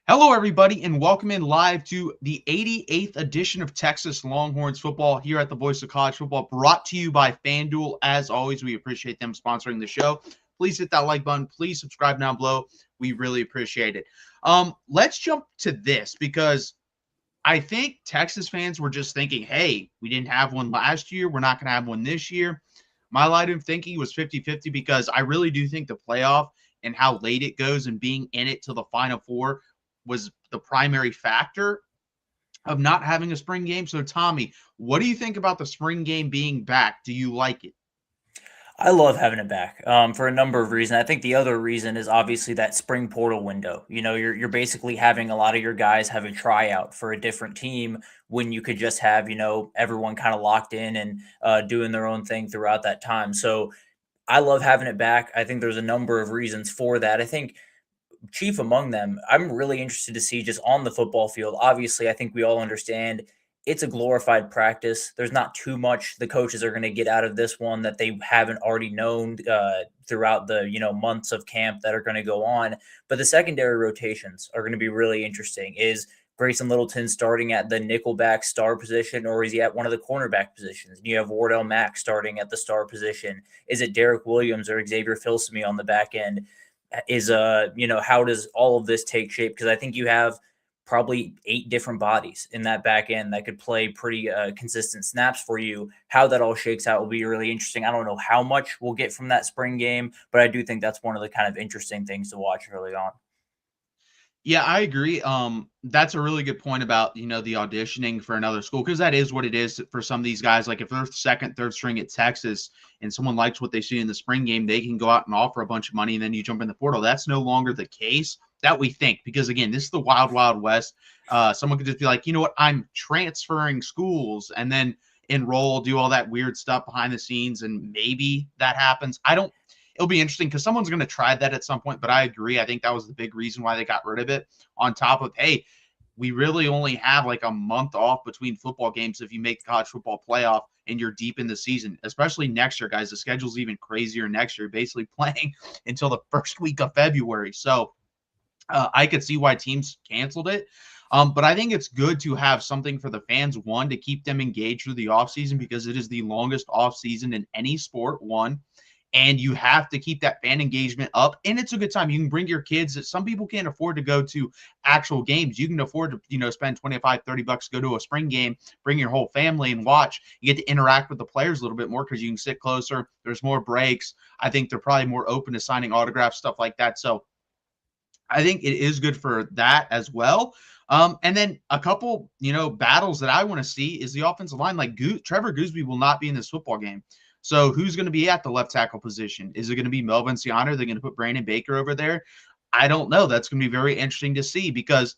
Hello, everybody, and welcome in live to the 88th edition of Texas Longhorns football here at the Voice of College Football, brought to you by FanDuel. As always, we appreciate them sponsoring the show. Please hit that like button. Please subscribe down below. We really appreciate it. Let's jump to this because I think Texas fans were just thinking, hey, we didn't have one last year. We're not going to have one this year. My line of thinking was 50-50 because I really do think the playoff and how late it goes and being in it till the Final Four was the primary factor of not having a spring game. So, Tommy, what do you think about the spring game being back? Do you like it? I love having it back for a number of reasons. I think the other reason is obviously that spring portal window. You're basically having a lot of your guys have a tryout for a different team when you could just have everyone kind of locked in and doing their own thing throughout that time. So I love having it back. I think there's a number of reasons for that. I think chief among them, I'm really interested to see just on the football field. Obviously, I think we all understand it's a glorified practice. There's not too much the coaches are going to get out of this one that they haven't already known throughout the months of camp that are going to go on. But the secondary rotations are going to be really interesting. Is Grayson Littleton starting at the nickelback star position, or is he at one of the cornerback positions? You have Wardell Mack starting at the star position. Is it Derek Williams or Xavier Filsaime on the back end? Is how does all of this take shape? Because I think you have probably 8 different bodies in that back end that could play pretty consistent snaps for you. How that all shakes out will be really interesting. I don't know how much we'll get from that spring game, but I do think that's one of the kind of interesting things to watch early on. Yeah, I agree. That's a really good point about, the auditioning for another school, because that is what it is for some of these guys. Like if they're second, third string at Texas and someone likes what they see in the spring game, they can go out and offer a bunch of money and then you jump in the portal. That's no longer the case that we think, because again, this is the wild, wild west. Someone could just be like, you know what, I'm transferring schools and then enroll, do all that weird stuff behind the scenes, and maybe that happens. I don't It'll be interesting because someone's going to try that at some point. But I agree. I think that was the big reason why they got rid of it. On top of, hey, we really only have like a month off between football games if you make the college football playoff and you're deep in the season, especially next year, guys. The schedule's even crazier next year, basically playing until the first week of February. So I could see why teams canceled it. But I think it's good to have something for the fans, one, to keep them engaged through the offseason because it is the longest offseason in any sport, one. And you have to keep that fan engagement up. And it's a good time. You can bring your kids. Some people can't afford to go to actual games. You can afford to, spend 25, 30 bucks, go to a spring game, bring your whole family and watch. You get to interact with the players a little bit more because you can sit closer. There's more breaks. I think they're probably more open to signing autographs, stuff like that. So I think it is good for that as well. And then a couple, battles that I want to see is the offensive line. Like Trevor Gooseby will not be in this football game. So who's going to be at the left tackle position? Is it going to be Melvin Siano? They're going to put Brandon Baker over there? I don't know. That's going to be very interesting to see because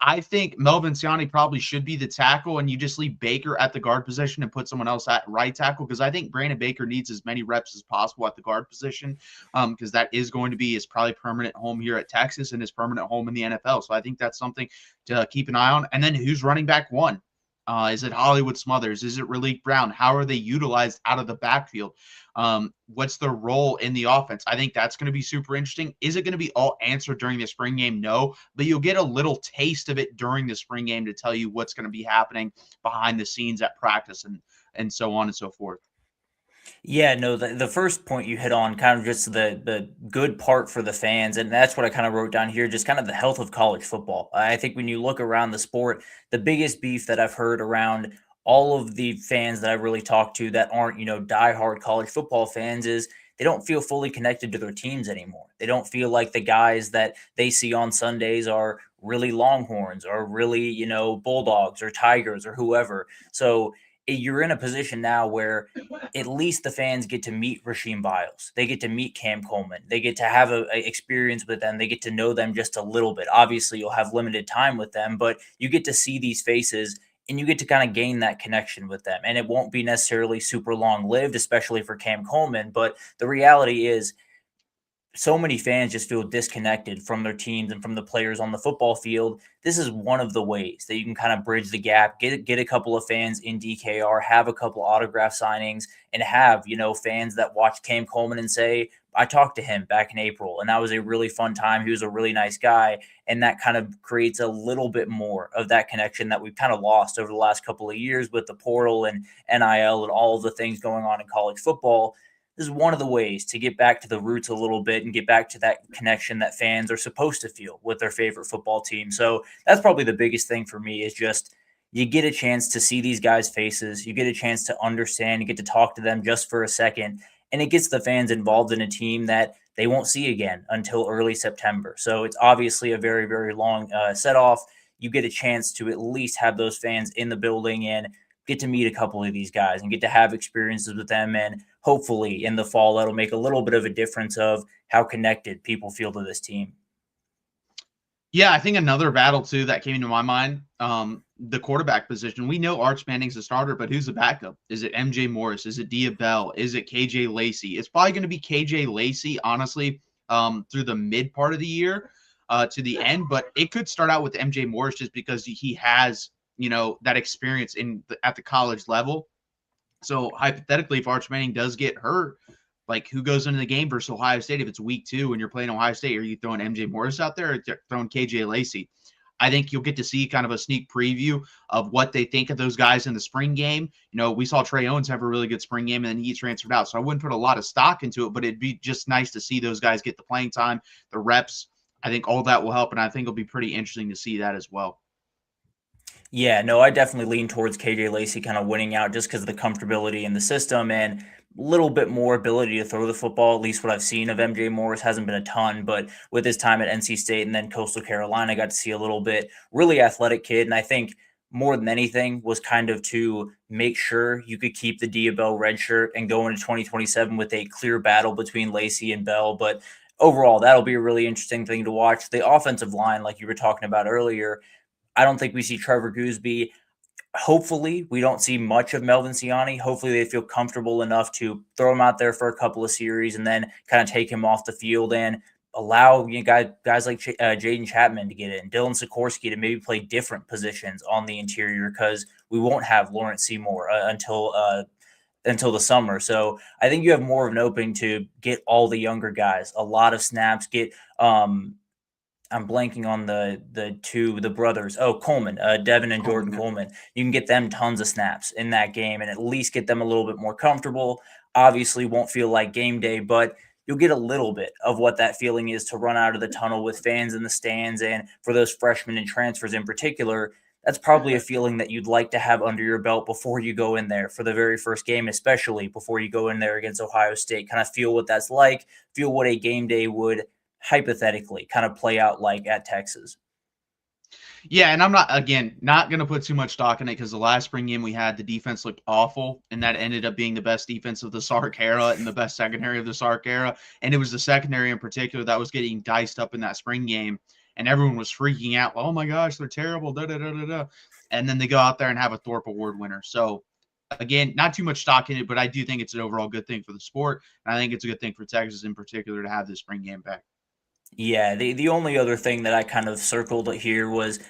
I think Melvin Siani probably should be the tackle, and you just leave Baker at the guard position and put someone else at right tackle, because I think Brandon Baker needs as many reps as possible at the guard position, because that is going to be his probably permanent home here at Texas and his permanent home in the NFL. So I think that's something to keep an eye on. And then who's running back one? Is it Hollywood Smothers? Is it Raleek Brown? How are they utilized out of the backfield? What's their role in the offense? I think that's going to be super interesting. Is it going to be all answered during the spring game? No, but you'll get a little taste of it during the spring game to tell you what's going to be happening behind the scenes at practice and so on and so forth. Yeah, no, the first point you hit on, kind of just the good part for the fans, and that's what I kind of wrote down here, just kind of the health of college football. I think when you look around the sport, the biggest beef that I've heard around all of the fans that I really talk to that aren't, diehard college football fans is they don't feel fully connected to their teams anymore. They don't feel like the guys that they see on Sundays are really Longhorns or really, Bulldogs or Tigers or whoever. So you're in a position now where at least the fans get to meet Rasheem Biles. They get to meet Cam Coleman. They get to have a experience with them. They get to know them just a little bit. Obviously, you'll have limited time with them, but you get to see these faces and you get to kind of gain that connection with them. And it won't be necessarily super long lived, especially for Cam Coleman. But the reality is so many fans just feel disconnected from their teams and from the players on the football field. This is one of the ways that you can kind of bridge the gap, get a couple of fans in DKR, have a couple autograph signings, and have, fans that watch Cam Coleman and say, I talked to him back in April, and that was a really fun time. He was a really nice guy. And that kind of creates a little bit more of that connection that we've kind of lost over the last couple of years with the portal and NIL and all of the things going on in college football. This is one of the ways to get back to the roots a little bit and get back to that connection that fans are supposed to feel with their favorite football team. So that's probably the biggest thing for me, is just you get a chance to see these guys' faces. You get a chance to understand. You get to talk to them just for a second. And it gets the fans involved in a team that they won't see again until early September. So it's obviously a very, very long set off. You get a chance to at least have those fans in the building and get to meet a couple of these guys and get to have experiences with them. And hopefully in the fall, that'll make a little bit of a difference of how connected people feel to this team. Yeah, I think another battle too that came into my mind, the quarterback position. We know Arch Manning's the starter, but who's the backup? Is it MJ Morris? Is it Dia Bell? Is it KJ Lacey? It's probably going to be KJ Lacey, honestly, through the mid part of the year to the end. But it could start out with MJ Morris just because he has, that experience at the college level. So hypothetically, if Arch Manning does get hurt, like who goes into the game versus Ohio State if it's week 2 and you're playing Ohio State? Are you throwing MJ Morris out there or throwing KJ Lacey? I think you'll get to see kind of a sneak preview of what they think of those guys in the spring game. We saw Trey Owens have a really good spring game and then he transferred out. So I wouldn't put a lot of stock into it, but it'd be just nice to see those guys get the playing time, the reps. I think all that will help, and I think it'll be pretty interesting to see that as well. Yeah, no, I definitely lean towards KJ Lacey kind of winning out just because of the comfortability in the system and a little bit more ability to throw the football. At least what I've seen of MJ Morris hasn't been a ton, but with his time at NC State and then Coastal Carolina, I got to see a little bit. Really athletic kid, and I think more than anything was kind of to make sure you could keep the Dia Bell red shirt and go into 2027 with a clear battle between Lacey and Bell. But overall, that'll be a really interesting thing to watch. The offensive line, like you were talking about earlier, I don't think we see Trevor Gooseby. Hopefully, we don't see much of Melvin Siani. Hopefully, they feel comfortable enough to throw him out there for a couple of series and then kind of take him off the field and allow guys like Jaden Chapman to get in, Dylan Sikorsky to maybe play different positions on the interior, because we won't have Lawrence Seymour until the summer. So I think you have more of an opening to get all the younger guys a lot of snaps, get I'm blanking on the brothers. Oh, Coleman, Devin and Jordan Coleman. You can get them tons of snaps in that game and at least get them a little bit more comfortable. Obviously won't feel like game day, but you'll get a little bit of what that feeling is to run out of the tunnel with fans in the stands. And for those freshmen and transfers in particular, that's probably a feeling that you'd like to have under your belt before you go in there for the very first game, especially before you go in there against Ohio State. Kind of feel what that's like, feel what a game day would hypothetically kind of play out like at Texas. Yeah, and I'm not going to put too much stock in it because the last spring game we had, the defense looked awful, and that ended up being the best defense of the Sark era and the best secondary of the Sark era. And it was the secondary in particular that was getting diced up in that spring game, and everyone was freaking out. Oh my gosh, they're terrible. Da, da, da, da, da. And then they go out there and have a Thorpe Award winner. So again, not too much stock in it, but I do think it's an overall good thing for the sport. And I think it's a good thing for Texas in particular to have this spring game back. Yeah, the only other thing that I kind of circled here was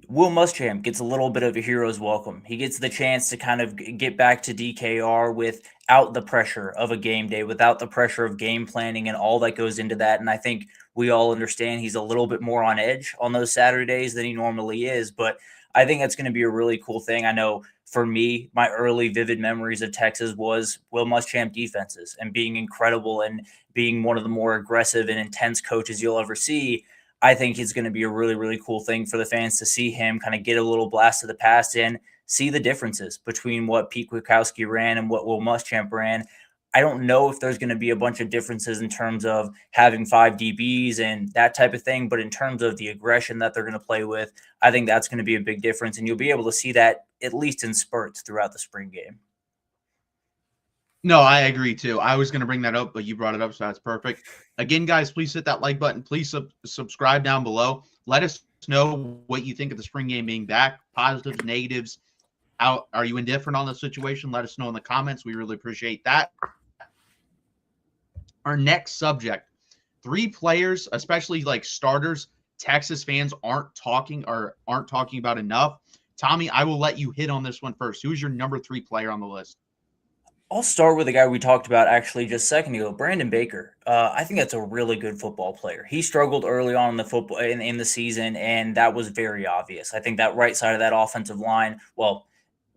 Will Muschamp gets a little bit of a hero's welcome. He gets the chance to kind of get back to DKR without the pressure of a game day, without the pressure of game planning and all that goes into that. And I think we all understand he's a little bit more on edge on those Saturdays than he normally is. But I think that's going to be a really cool thing. I know for me, my early vivid memories of Texas was Will Muschamp defenses and being incredible and being one of the more aggressive and intense coaches you'll ever see. I think it's going to be a really, really cool thing for the fans to see him kind of get a little blast of the past and see the differences between what Pete Kwiatkowski ran and what Will Muschamp ran. I don't know if there's going to be a bunch of differences in terms of having 5 DBs and that type of thing, but in terms of the aggression that they're going to play with, I think that's going to be a big difference, and you'll be able to see that at least in spurts throughout the spring game. No, I agree too. I was going to bring that up, but you brought it up, so that's perfect. Again, guys, please hit that like button. Please subscribe down below. Let us know what you think of the spring game being back, positives, negatives. Are you indifferent on the situation? Let us know in the comments. We really appreciate that. Our next subject, three players, especially like starters, Texas fans aren't talking about enough. Tommy, I will let you hit on this one first. Who's your number 3 player on the list? I'll start with the guy we talked about actually just a second ago, Brandon Baker. I think that's a really good football player. He struggled early on in the football in the season, and that was very obvious. I think that right side of that offensive line, well,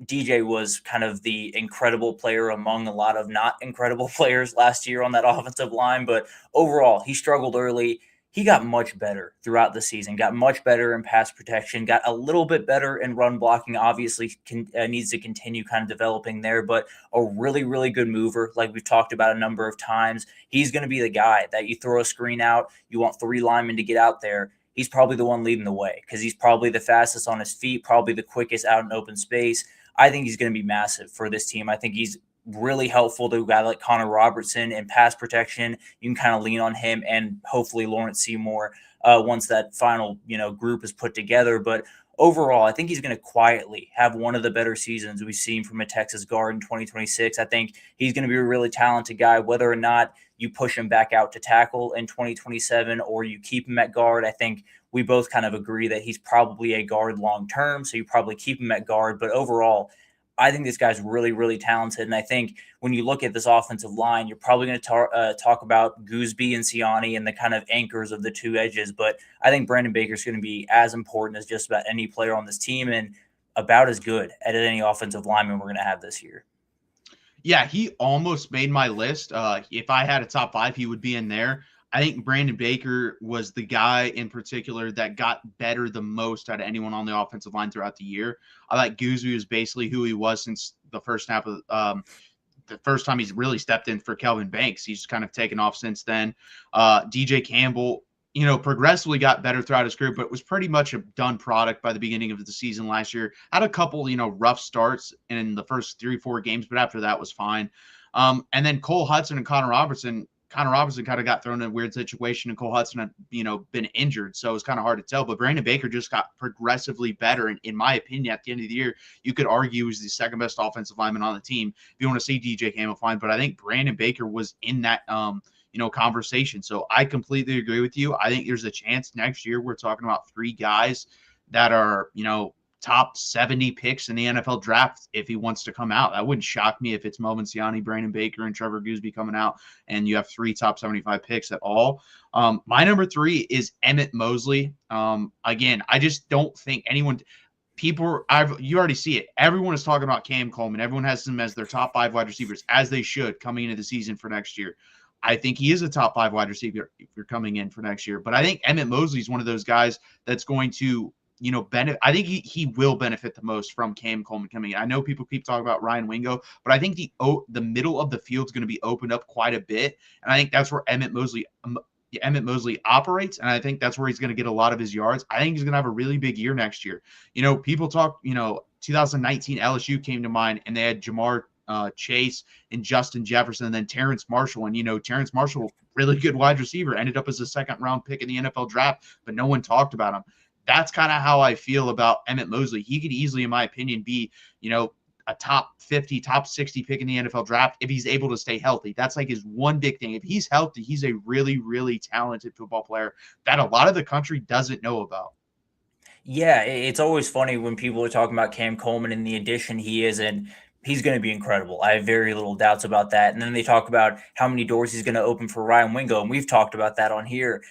DJ was kind of the incredible player among a lot of not incredible players last year on that offensive line. But overall, he struggled early. He got much better throughout the season, got much better in pass protection, got a little bit better in run blocking. Obviously, needs to continue kind of developing there, but a really, really good mover, like we've talked about a number of times. He's going to be the guy that you throw a screen out, you want 3 linemen to get out there. He's probably the one leading the way because he's probably the fastest on his feet, probably the quickest out in open space. I think he's going to be massive for this team. I think he's really helpful to a guy like Connor Robertson in pass protection. You can kind of lean on him and hopefully Lawrence Seymour once that final group is put together. But overall, I think he's going to quietly have one of the better seasons we've seen from a Texas guard in 2026. I think he's going to be a really talented guy, whether or not you push him back out to tackle in 2027 or you keep him at guard. I think we both kind of agree that he's probably a guard long term, so you probably keep him at guard. But overall, I think this guy's really, really talented. And I think when you look at this offensive line, you're probably going to talk about Gooseby and Siani and the kind of anchors of the two edges. But I think Brandon Baker's going to be as important as just about any player on this team and about as good at any offensive lineman we're going to have this year. Yeah, he almost made my list. If I had a top 5, he would be in there. I think Brandon Baker was the guy in particular that got better the most out of anyone on the offensive line throughout the year. I like Gooseby was basically who he was since the first half of the first time he's really stepped in for Kelvin Banks. He's kind of taken off since then. DJ Campbell, progressively got better throughout his career, but was pretty much a done product by the beginning of the season last year. Had a couple, rough starts in the first 3-4 games, but after that was fine. And then Cole Hudson and Connor Robertson kind of got thrown in a weird situation, and Cole Hudson had, been injured. So it's kind of hard to tell. But Brandon Baker just got progressively better. And in my opinion, at the end of the year, you could argue he's the second best offensive lineman on the team. If you want to see DJ Campbell, fine. But I think Brandon Baker was in that, conversation. So I completely agree with you. I think there's a chance next year we're talking about 3 guys that are, top 70 picks in the NFL draft if he wants to come out. That wouldn't shock me if it's Melvin Siani, Brandon Baker, and Trevor Gooseby coming out, and you have 3 top 75 picks at all. My number 3 is Emmett Mosley. Again, I just don't think anyone – you already see it. Everyone is talking about Cam Coleman. Everyone has him as their top 5 wide receivers, as they should, coming into the season for next year. I think he is a top 5 wide receiver if you're coming in for next year. But I think Emmett Mosley is one of those guys that's going to – benefit. I think he will benefit the most from Cam Coleman coming in. I know people keep talking about Ryan Wingo, but I think the middle of the field is going to be opened up quite a bit, and I think that's where Emmett Mosley operates, and I think that's where he's going to get a lot of his yards. I think he's going to have a really big year next year. People talk, 2019 LSU came to mind, and they had Jamar Chase and Justin Jefferson, and then Terrence Marshall. And, Terrence Marshall, really good wide receiver, ended up as a second-round pick in the NFL draft, but no one talked about him. That's kind of how I feel about Emmett Mosley. He could easily, in my opinion, be, a top 50, top 60 pick in the NFL draft if he's able to stay healthy. That's like his one big thing. If he's healthy, he's a really, really talented football player that a lot of the country doesn't know about. Yeah, it's always funny when people are talking about Cam Coleman and the addition he is, and he's going to be incredible. I have very little doubts about that. And then they talk about how many doors he's going to open for Ryan Wingo, and we've talked about that on here.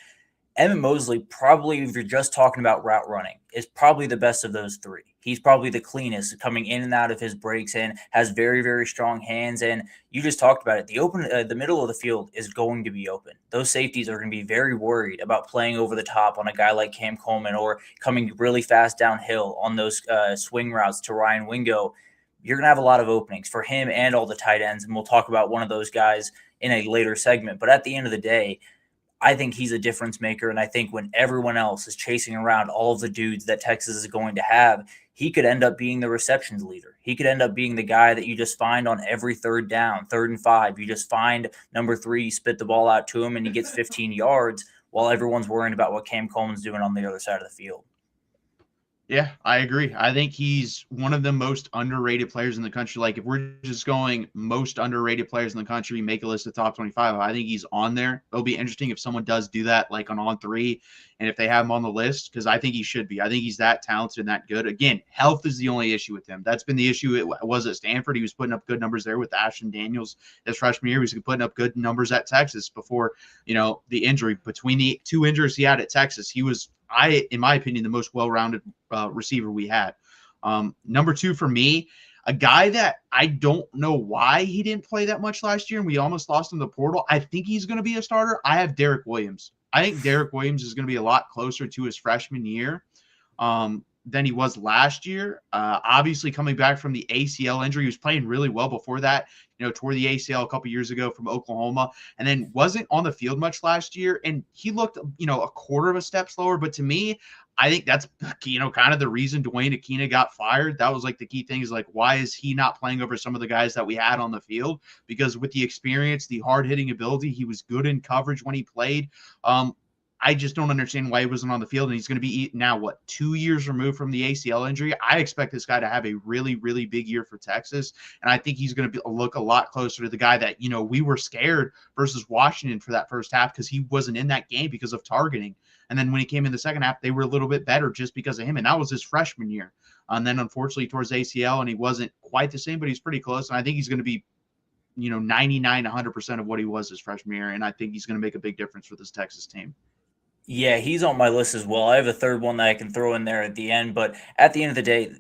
Emmett Mosley, probably, if you're just talking about route running, is probably the best of those 3. He's probably the cleanest, coming in and out of his breaks, and has very, very strong hands. And you just talked about it. The middle of the field is going to be open. Those safeties are going to be very worried about playing over the top on a guy like Cam Coleman or coming really fast downhill on those swing routes to Ryan Wingo. You're going to have a lot of openings for him and all the tight ends, and we'll talk about one of those guys in a later segment. But at the end of the day, I think he's a difference maker, and I think when everyone else is chasing around all of the dudes that Texas is going to have, he could end up being the receptions leader. He could end up being the guy that you just find on every 3rd down, 3rd and 5. You just find number 3, you spit the ball out to him, and he gets 15 yards while everyone's worrying about what Cam Coleman's doing on the other side of the field. Yeah, I agree. I think he's one of the most underrated players in the country. Like, if we're just going most underrated players in the country, make a list of top 25, I think he's on there. It'll be interesting if someone does do that, like on three, and if they have him on the list, because I think he should be. I think he's that talented and that good. Again, health is the only issue with him. That's been the issue. It was at Stanford. He was putting up good numbers there with Ashton Daniels his freshman year. He was putting up good numbers at Texas before, the injury. Between the two injuries he had at Texas, he was, in my opinion, the most well-rounded receiver we had. Number two for me, a guy that I don't know why he didn't play that much last year, and we almost lost him to the portal. I think he's going to be a starter. I have Derek Williams. I think Derek Williams is going to be a lot closer to his freshman year than he was last year. Obviously, coming back from the ACL injury, he was playing really well before that. Tore the ACL a couple years ago from Oklahoma, and then wasn't on the field much last year. And he looked, a quarter of a step slower. But to me, I think that's, kind of the reason Dwayne Akina got fired. That was like the key thing is like, why is he not playing over some of the guys that we had on the field? Because with the experience, the hard hitting ability, he was good in coverage when he played. I just don't understand why he wasn't on the field, and he's going to be now, 2 years removed from the ACL injury. I expect this guy to have a really, really big year for Texas, and I think he's going to look a lot closer to the guy that, we were scared versus Washington for that first half because he wasn't in that game because of targeting. And then when he came in the second half, they were a little bit better just because of him, and that was his freshman year. And then, unfortunately, towards ACL, and he wasn't quite the same, but he's pretty close, and I think he's going to be 99, 100% of what he was his freshman year, and I think he's going to make a big difference for this Texas team. Yeah, he's on my list as well. I have a third one that I can throw in there at the end, but at the end of the day,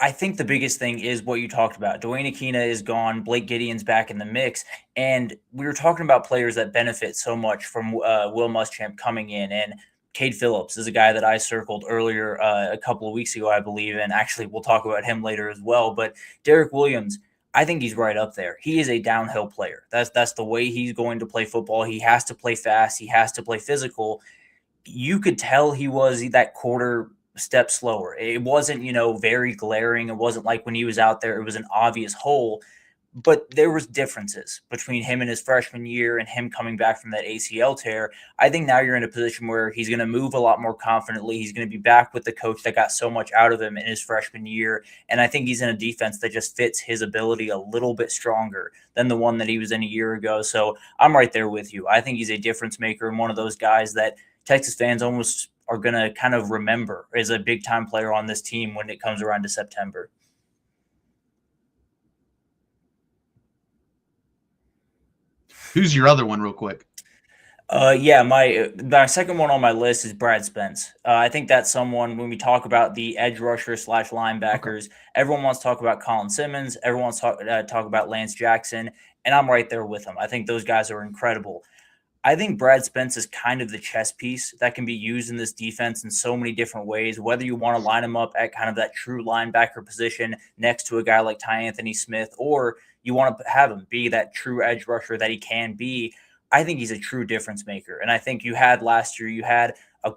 I think the biggest thing is what you talked about. Dwayne Akina is gone. Blake Gideon's back in the mix. And we were talking about players that benefit so much from Will Muschamp coming in. And Cade Phillips is a guy that I circled earlier a couple of weeks ago, I believe. And actually, we'll talk about him later as well. But Derek Williams, I think he's right up there. He is a downhill player. That's the way he's going to play football. He has to play fast. He has to play physical. You could tell he was that quarter step slower. It wasn't, very glaring. It wasn't like when he was out there, it was an obvious hole, but there was differences between him and his freshman year and him coming back from that ACL tear. I think now you're in a position where he's going to move a lot more confidently. He's going to be back with the coach that got so much out of him in his freshman year. And I think he's in a defense that just fits his ability a little bit stronger than the one that he was in a year ago. So I'm right there with you. I think he's a difference maker and one of those guys that Texas fans almost are going to kind of remember as a big time player on this team when it comes around to September. Who's your other one real quick? My second one on my list is Brad Spence. I think that's someone, when we talk about the edge rusher / linebackers, okay, everyone wants to talk about Colin Simmons. Everyone wants to talk about Lance Jackson, and I'm right there with him. I think those guys are incredible. I think Brad Spence is kind of the chess piece that can be used in this defense in so many different ways, whether you want to line him up at kind of that true linebacker position next to a guy like Ty Anthony Smith, or you want to have him be that true edge rusher that he can be. I think he's a true difference maker. And I think last year, you had a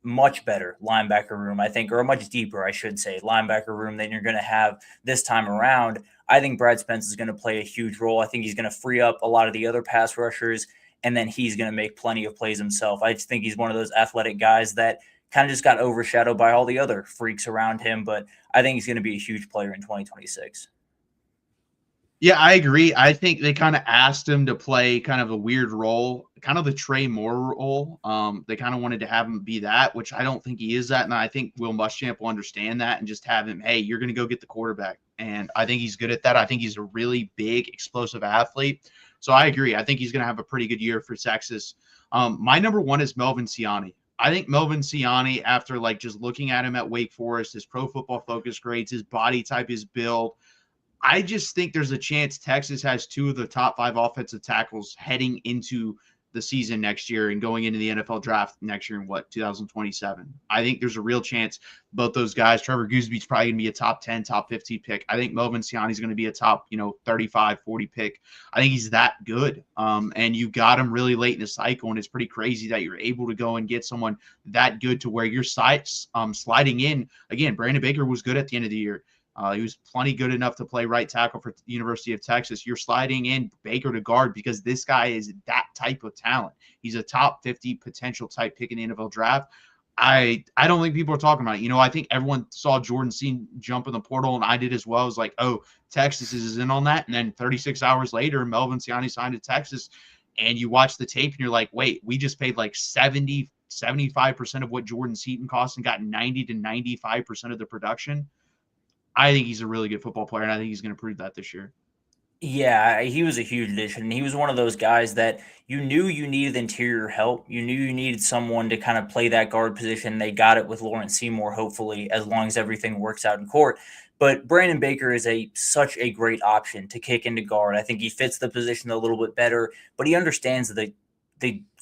much better linebacker room, I think, or a much deeper, I should say, linebacker room than you're going to have this time around. I think Brad Spence is going to play a huge role. I think he's going to free up a lot of the other pass rushers, and then he's going to make plenty of plays himself. I just think he's one of those athletic guys that kind of just got overshadowed by all the other freaks around him, but I think he's going to be a huge player in 2026. Yeah, I agree. I think they kind of asked him to play kind of a weird role, kind of the Trey Moore role. They kind of wanted to have him be that, which I don't think he is that. And I think Will Muschamp will understand that and just have him, hey, you're going to go get the quarterback. And I think he's good at that. I think he's a really big, explosive athlete. So I agree. I think he's going to have a pretty good year for Texas. My number one is Melvin Siani. I think Melvin Siani, after just looking at him at Wake Forest, his Pro Football Focus grades, his body type, his build, I just think there's a chance Texas has two of the top 5 offensive tackles heading into the season next year and going into the NFL draft next year in 2027. I think there's a real chance both those guys. Trevor Goosby's probably going to be a top 10, top 15 pick. I think Melvin Siani's going to be a top, 35, 40 pick. I think he's that good. And you got him really late in the cycle, and it's pretty crazy that you're able to go and get someone that good to where you're sliding in. Again, Brandon Baker was good at the end of the year. He was plenty good enough to play right tackle for the University of Texas. You're sliding in Baker to guard because this guy is that type of talent. He's a top 50 potential type pick in the NFL draft. I don't think people are talking about it. I think everyone saw Jordan Seam jump in the portal, and I did as well. I was like, oh, Texas is in on that. And then 36 hours later, Melvin Siani signed to Texas, and you watch the tape, and you're like, wait, we just paid like 75% of what Jordan Seaton cost and got 90 to 95% of the production. I think he's a really good football player, and I think he's going to prove that this year. Yeah, he was a huge addition. He was one of those guys that you knew you needed interior help. You knew you needed someone to kind of play that guard position. They got it with Lawrence Seymour, hopefully, as long as everything works out in court. But Brandon Baker is such a great option to kick into guard. I think he fits the position a little bit better, but he understands the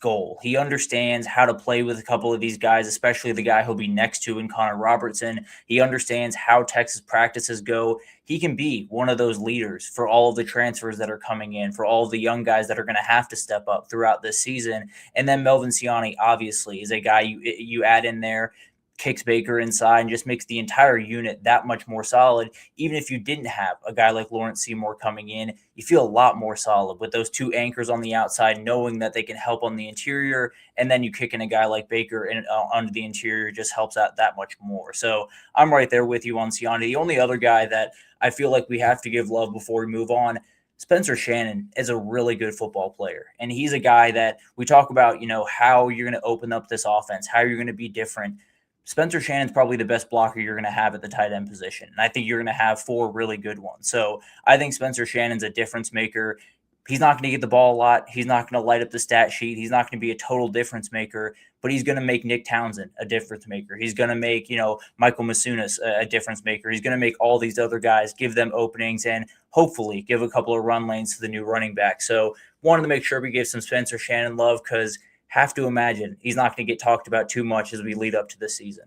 goal. He understands how to play with a couple of these guys, especially the guy he'll be next to in Connor Robertson. He understands how Texas practices go. He can be one of those leaders for all of the transfers that are coming in, for all of the young guys that are going to have to step up throughout this season. And then Melvin Siani, obviously, is a guy you add in there, kicks Baker inside and just makes the entire unit that much more solid. Even if you didn't have a guy like Lawrence Seymour coming in, you feel a lot more solid with those two anchors on the outside, knowing that they can help on the interior. And then you kick in a guy like Baker and under the interior just helps out that much more. So I'm right there with you on Siani. The only other guy that I feel like we have to give love before we move on, Spencer Shannon is a really good football player. And he's a guy that we talk about, how you're going to open up this offense, how you're going to be different. Spencer Shannon's probably the best blocker you're going to have at the tight end position. And I think you're going to have 4 really good ones. So I think Spencer Shannon's a difference maker. He's not going to get the ball a lot. He's not going to light up the stat sheet. He's not going to be a total difference maker, but he's going to make Nick Townsend a difference maker. He's going to make, Michael Masunas a difference maker. He's going to make all these other guys, give them openings, and hopefully give a couple of run lanes to the new running back. So wanted to make sure we give some Spencer Shannon love, because have to imagine he's not going to get talked about too much as we lead up to this season.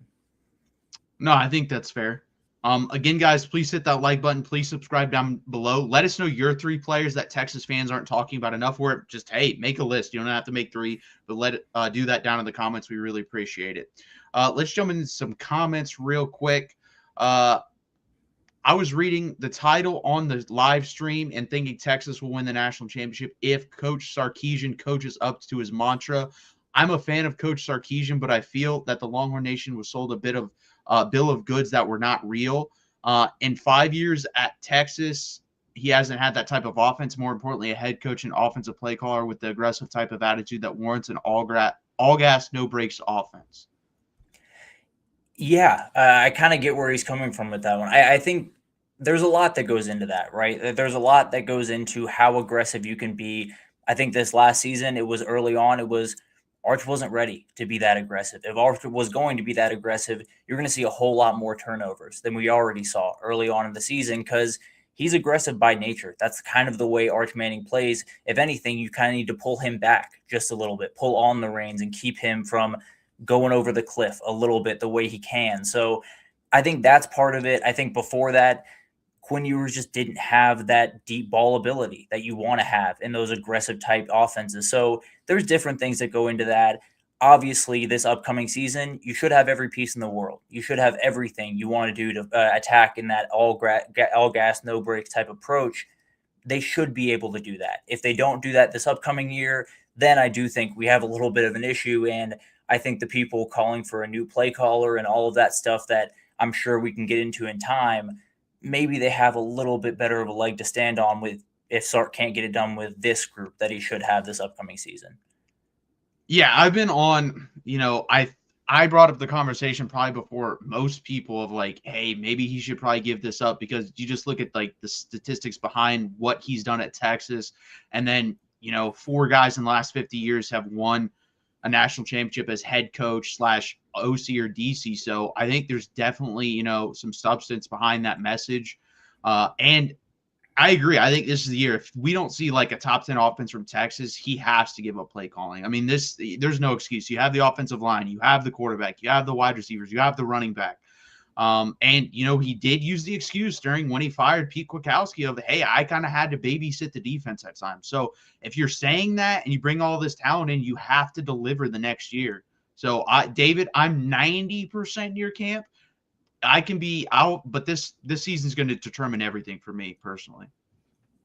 No, I think that's fair. Again, guys, please hit that like button. Please subscribe down below. Let us know your 3 players that Texas fans aren't talking about enough. Or just, hey, make a list. You don't have to make 3, but do that down in the comments. We really appreciate it. Let's jump into some comments real quick. I was reading the title on the live stream and thinking Texas will win the national championship if Coach Sarkisian coaches up to his mantra. I'm a fan of Coach Sarkisian, but I feel that the Longhorn Nation was sold a bit of bill of goods that were not real. In 5 years at Texas, he hasn't had that type of offense. More importantly, a head coach and offensive play caller with the aggressive type of attitude that warrants an all gas, no breaks offense. Yeah, I kind of get where he's coming from with that one. I think there's a lot that goes into that, right? There's a lot that goes into how aggressive you can be. I think this last season, it was early on, Arch wasn't ready to be that aggressive. If Arch was going to be that aggressive, you're going to see a whole lot more turnovers than we already saw early on in the season, because he's aggressive by nature. That's kind of the way Arch Manning plays. If anything, you kind of need to pull him back just a little bit, pull on the reins and keep him from going over the cliff a little bit the way he can. So I think that's part of it. I think before that, Quinn Ewers just didn't have that deep ball ability that you want to have in those aggressive type offenses. So there's different things that go into that. Obviously, this upcoming season, you should have every piece in the world. You should have everything you want to do to attack in that all gas, no breaks type approach. They should be able to do that. If they don't do that this upcoming year, then I do think we have a little bit of an issue. And I think the people calling for a new play caller and all of that stuff that I'm sure we can get into in time, maybe they have a little bit better of a leg to stand on with if Sark can't get it done with this group that he should have this upcoming season. Yeah, I've been on, I brought up the conversation probably before most people of like, hey, maybe he should probably give this up, because you just look at like the statistics behind what he's done at Texas. And then, 4 guys in the last 50 years have won a national championship as head coach / OC or DC. So I think there's definitely, some substance behind that message. And I agree. I think this is the year. If we don't see like a top 10 offense from Texas, he has to give up play calling. I mean, there's no excuse. You have the offensive line, you have the quarterback, you have the wide receivers, you have the running back. And he did use the excuse when he fired Pete Kwiatkowski of, hey, I kind of had to babysit the defense at times. So if you're saying that and you bring all this talent in, you have to deliver the next year. So David, I'm 90% in your camp. I can be out, but this season is going to determine everything for me personally.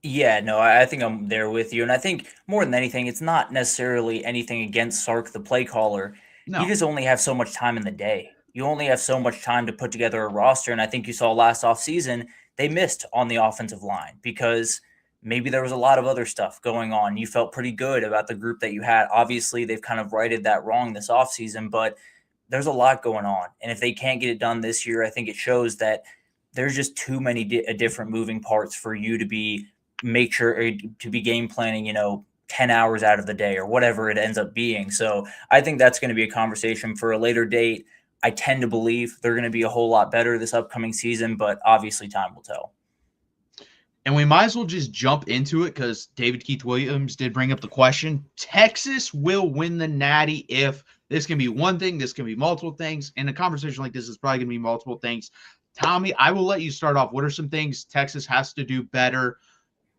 Yeah, no, I think I'm there with you. And I think more than anything, it's not necessarily anything against Sark, the play caller. you No. just only have so much time in the day. You only have so much time to put together a roster. And I think you saw last offseason, they missed on the offensive line because maybe there was a lot of other stuff going on. You felt pretty good about the group that you had. Obviously, they've kind of righted that wrong this offseason, but there's a lot going on. And if they can't get it done this year, I think it shows that there's just too many different moving parts for you to be make sure to be game planning, 10 hours out of the day or whatever it ends up being. So I think that's going to be a conversation for a later date. I tend to believe they're going to be a whole lot better this upcoming season, but obviously time will tell. And we might as well just jump into it because David Keith Williams did bring up the question. Texas will win the Natty if this can be one thing, this can be multiple things. And a conversation like this is probably going to be multiple things. Tommy, I will let you start off. What are some things Texas has to do better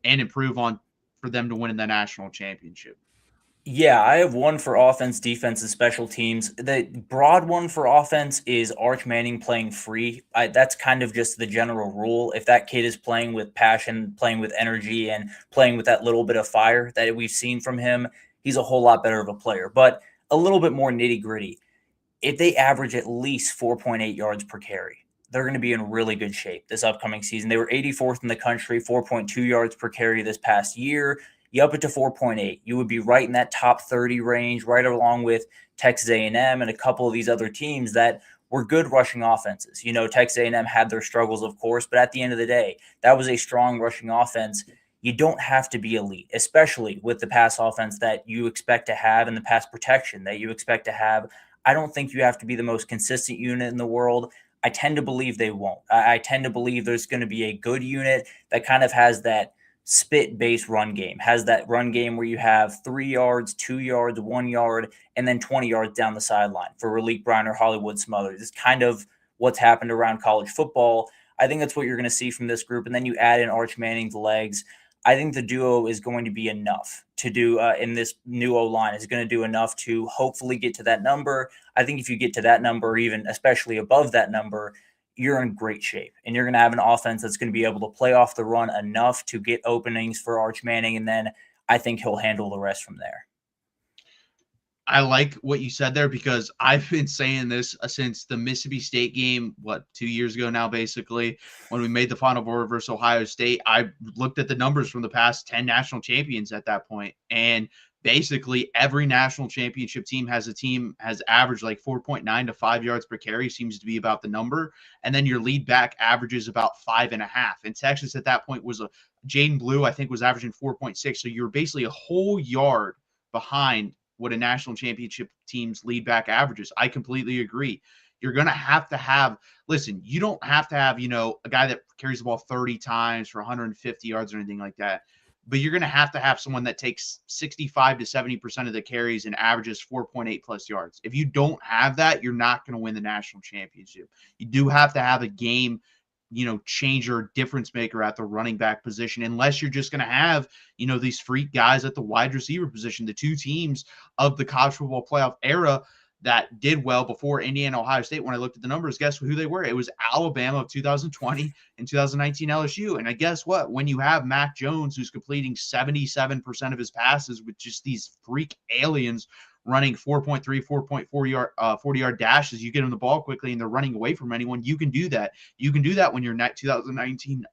and improve on for them to win in the national championship? Yeah, I have one for offense, defense, and special teams. The broad one for offense is Arch Manning playing free. That's kind of just the general rule. If that kid is playing with passion, playing with energy, and playing with that little bit of fire that we've seen from him, he's a whole lot better of a player. But a little bit more nitty gritty. If they average at least 4.8 yards per carry, they're going to be in really good shape this upcoming season. They were 84th in the country, 4.2 yards per carry this past year. You up it to 4.8, you would be right in that top 30 range, right along with Texas A&M and a couple of these other teams that were good rushing offenses. Texas A&M had their struggles, of course, but at the end of the day, that was a strong rushing offense. You don't have to be elite, especially with the pass offense that you expect to have and the pass protection that you expect to have. I don't think you have to be the most consistent unit in the world. I tend to believe they won't. I tend to believe there's going to be a good unit that kind of has that spit-based run game, has that run game where you have 3 yards, 2 yards, 1 yard, and then 20 yards down the sideline for Raleek Bryan or Hollywood Smothers. It's kind of what's happened around college football. I think that's what you're going to see from this group. And then you add in Arch Manning's legs. I think the duo is going to be enough to do in this new O-line is going to do enough to hopefully get to that number. I think if you get to that number, or even especially above that number, you're in great shape. And you're going to have an offense that's going to be able to play off the run enough to get openings for Arch Manning. And then I think he'll handle the rest from there. I like what you said there because I've been saying this since the Mississippi State game, 2 years ago now, basically, when we made the Final Four versus Ohio State. I looked at the numbers from the past 10 national champions at that point, and basically every national championship team has averaged like 4.9 to 5 yards per carry, seems to be about the number. And then your lead back averages about 5.5. And Texas at that point was Jaden Blue, I think, was averaging 4.6. So you're basically a whole yard behind what a national championship team's lead back averages. I completely agree. You're going to have, listen, you don't have to have, a guy that carries the ball 30 times for 150 yards or anything like that. But you're going to have someone that takes 65 to 70% of the carries and averages 4.8 plus yards. If you don't have that, you're not going to win the national championship. You do have to have a game changer, difference maker at the running back position, unless you're just going to have, these freak guys at the wide receiver position. The two teams of the college football playoff era that did well before Indiana, Ohio State, when I looked at the numbers, guess who they were? It was Alabama of 2020 and 2019 LSU. And I guess what? When you have Mac Jones, who's completing 77% of his passes with just these freak aliens running 4.3, 4.4 yard, 40-yard dashes, you get them the ball quickly and they're running away from anyone. You can do that. You can do that when you're 2019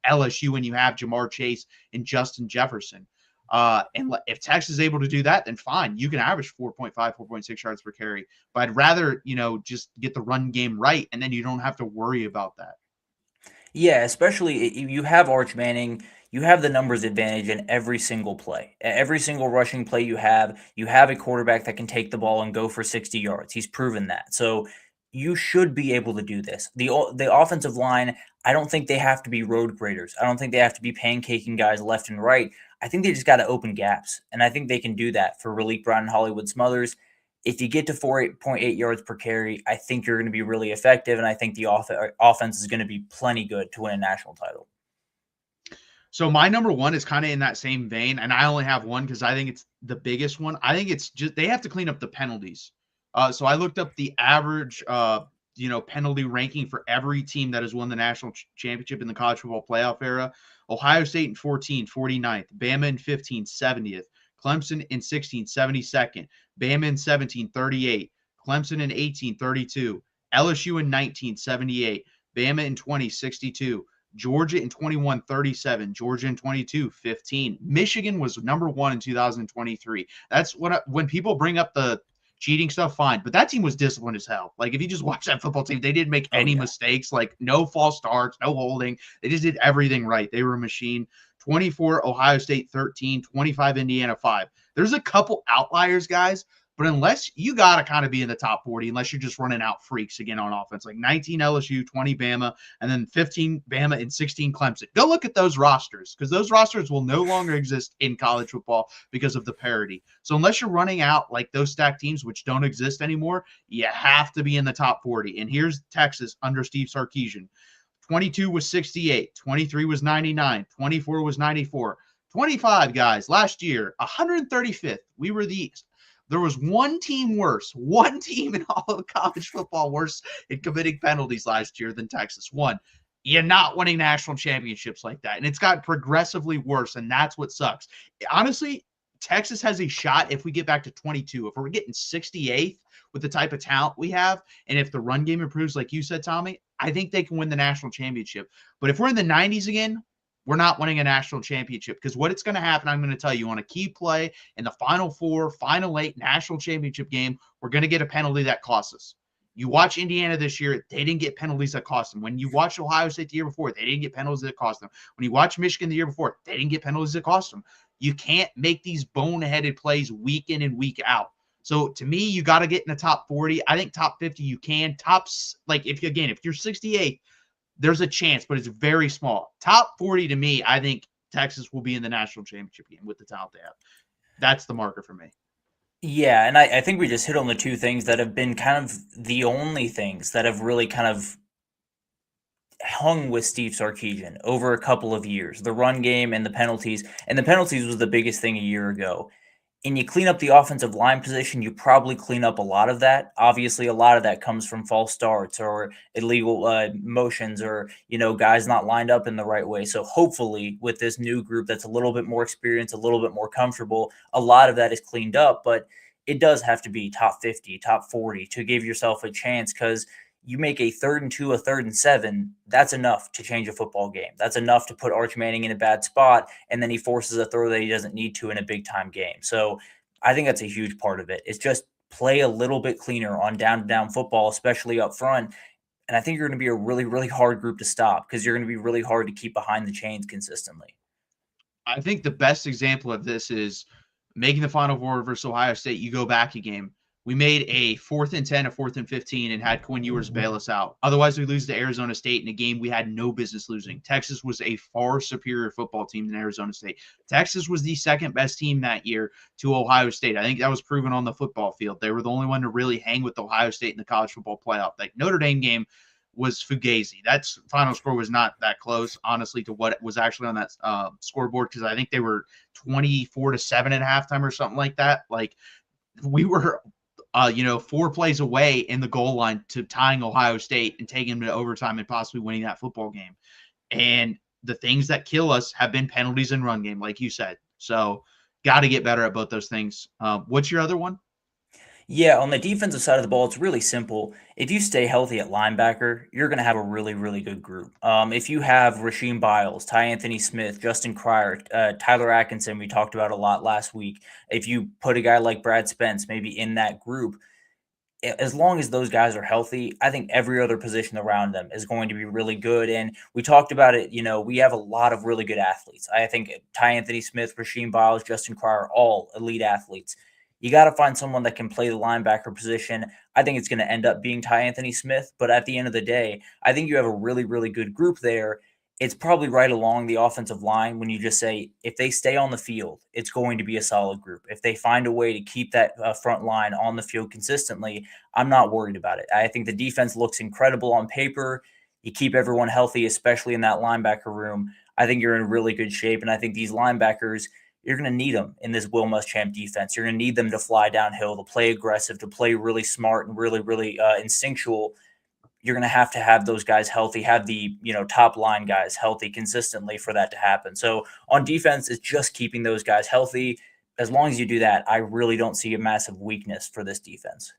LSU, when you have Jamar Chase and Justin Jefferson. And if Texas is able to do that, then fine. You can average 4.5, 4.6 yards per carry. But I'd rather, just get the run game right, and then you don't have to worry about that. Yeah, especially if you have Arch Manning, you have the numbers advantage in every single play. Every single rushing play you have a quarterback that can take the ball and go for 60 yards. He's proven that. So you should be able to do this. The offensive line, I don't think they have to be road graders. I don't think they have to be pancaking guys left and right. I think they just got to open gaps, and I think they can do that for Raleek Brown and Hollywood Smothers. If you get to 4.8 yards per carry, I think you're going to be really effective, and I think the offense is going to be plenty good to win a national title. So my number one is kind of in that same vein, and I only have one because I think it's the biggest one. I think it's just they have to clean up the penalties. So I looked up the average, penalty ranking for every team that has won the national championship in the college football playoff era. Ohio State in 14, 49th. Bama in 15, 70th. Clemson in 16, 72nd. Bama in 17, 38. Clemson in 18, 32. LSU in 19, 78. Bama in 20, 62. Georgia in 21, 37. Georgia in 22, 15. Michigan was number one in 2023. That's when people bring up the cheating stuff, fine. But that team was disciplined as hell. Like, if you just watch that football team, they didn't make Oh, any yeah. mistakes. Like, no false starts, no holding. They just did everything right. They were a machine. 24, Ohio State 13, 25, Indiana 5. There's a couple outliers, guys, but unless you got to kind of be in the top 40, unless you're just running out freaks again on offense, like 19 LSU, 20 Bama, and then 15 Bama and 16 Clemson. Go look at those rosters, because those rosters will no longer exist in college football because of the parity. So unless you're running out like those stacked teams, which don't exist anymore, you have to be in the top 40. And here's Texas under Steve Sarkisian. 22 was 68, 23 was 99, 24 was 94, 25, guys, last year, 135th. There was one team in all of college football worse in committing penalties last year than Texas. One. You're not winning national championships like that. And it's got progressively worse, and that's what sucks. Honestly, Texas has a shot if we get back to 22. If we're getting 68th with the type of talent we have, and if the run game improves, like you said, Tommy, I think they can win the national championship. But if we're in the 90s again, we're not winning a national championship, because what it's going to happen, I'm going to tell you, on a key play in the Final Four, Final Eight national championship game, we're going to get a penalty that costs us. You watch Indiana this year, they didn't get penalties that cost them. When you watch Ohio State the year before, they didn't get penalties that cost them. When you watch Michigan the year before, they didn't get penalties that cost them. You can't make these boneheaded plays week in and week out. So to me, you got to get in the top 40. I think top 50 you can. Tops, like, if you're 68th, there's a chance, but it's very small. Top 40 to me, I think Texas will be in the national championship game with the talent they have. That's the marker for me. Yeah, and I think we just hit on the two things that have been kind of the only things that have really kind of hung with Steve Sarkisian over a couple of years. The run game and the penalties. And the penalties was the biggest thing a year ago. And you clean up the offensive line position, you probably clean up a lot of that. Obviously, a lot of that comes from false starts or illegal motions, or guys not lined up in the right way. So hopefully, with this new group that's a little bit more experienced, a little bit more comfortable, a lot of that is cleaned up. But it does have to be top 50, top 40 to give yourself a chance, because you make a 3rd and 2, a 3rd and 7, that's enough to change a football game. That's enough to put Arch Manning in a bad spot, and then he forces a throw that he doesn't need to in a big-time game. So I think that's a huge part of it. It's just play a little bit cleaner on down-to-down football, especially up front, and I think you're going to be a really, really hard group to stop, because you're going to be really hard to keep behind the chains consistently. I think the best example of this is making the Final Four versus Ohio State. You go back a game. We made a 4th and 10, a 4th and 15, and had Quinn Ewers bail us out. Otherwise, we lose to Arizona State in a game we had no business losing. Texas was a far superior football team than Arizona State. Texas was the second best team that year to Ohio State. I think that was proven on the football field. They were the only one to really hang with Ohio State in the college football playoff. Like, Notre Dame game was fugazi. That final score was not that close, honestly, to what was actually on that scoreboard, because I think they were 24-7 at halftime or something like that. Like, we were 4 plays away in the goal line to tying Ohio State and taking them to overtime and possibly winning that football game. And the things that kill us have been penalties and run game, like you said. So got to get better at both those things. What's your other one? Yeah, on the defensive side of the ball, it's really simple. If you stay healthy at linebacker, you're going to have a really, really good group. If you have Rasheem Biles, Ty Anthony Smith, Justin Cryer, Tyler Atkinson, we talked about a lot last week. If you put a guy like Brad Spence maybe in that group, as long as those guys are healthy, I think every other position around them is going to be really good. And we talked about it, we have a lot of really good athletes. I think Ty Anthony Smith, Rasheem Biles, Justin Cryer, all elite athletes. You got to find someone that can play the linebacker position. I think it's going to end up being Ty Anthony Smith, but at the end of the day, I think you have a really, really good group there. It's probably right along the offensive line when you just say, if they stay on the field, it's going to be a solid group. If they find a way to keep that front line on the field consistently, I'm not worried about it. I think the defense looks incredible on paper. You keep everyone healthy, especially in that linebacker room. I think you're in really good shape, and I think these linebackers, you're going to need them in this Will Muschamp defense. You're going to need them to fly downhill, to play aggressive, to play really smart and really, really instinctual. You're going to have those guys healthy, have the top line guys healthy consistently for that to happen. So on defense, it's just keeping those guys healthy. As long as you do that, I really don't see a massive weakness for this defense.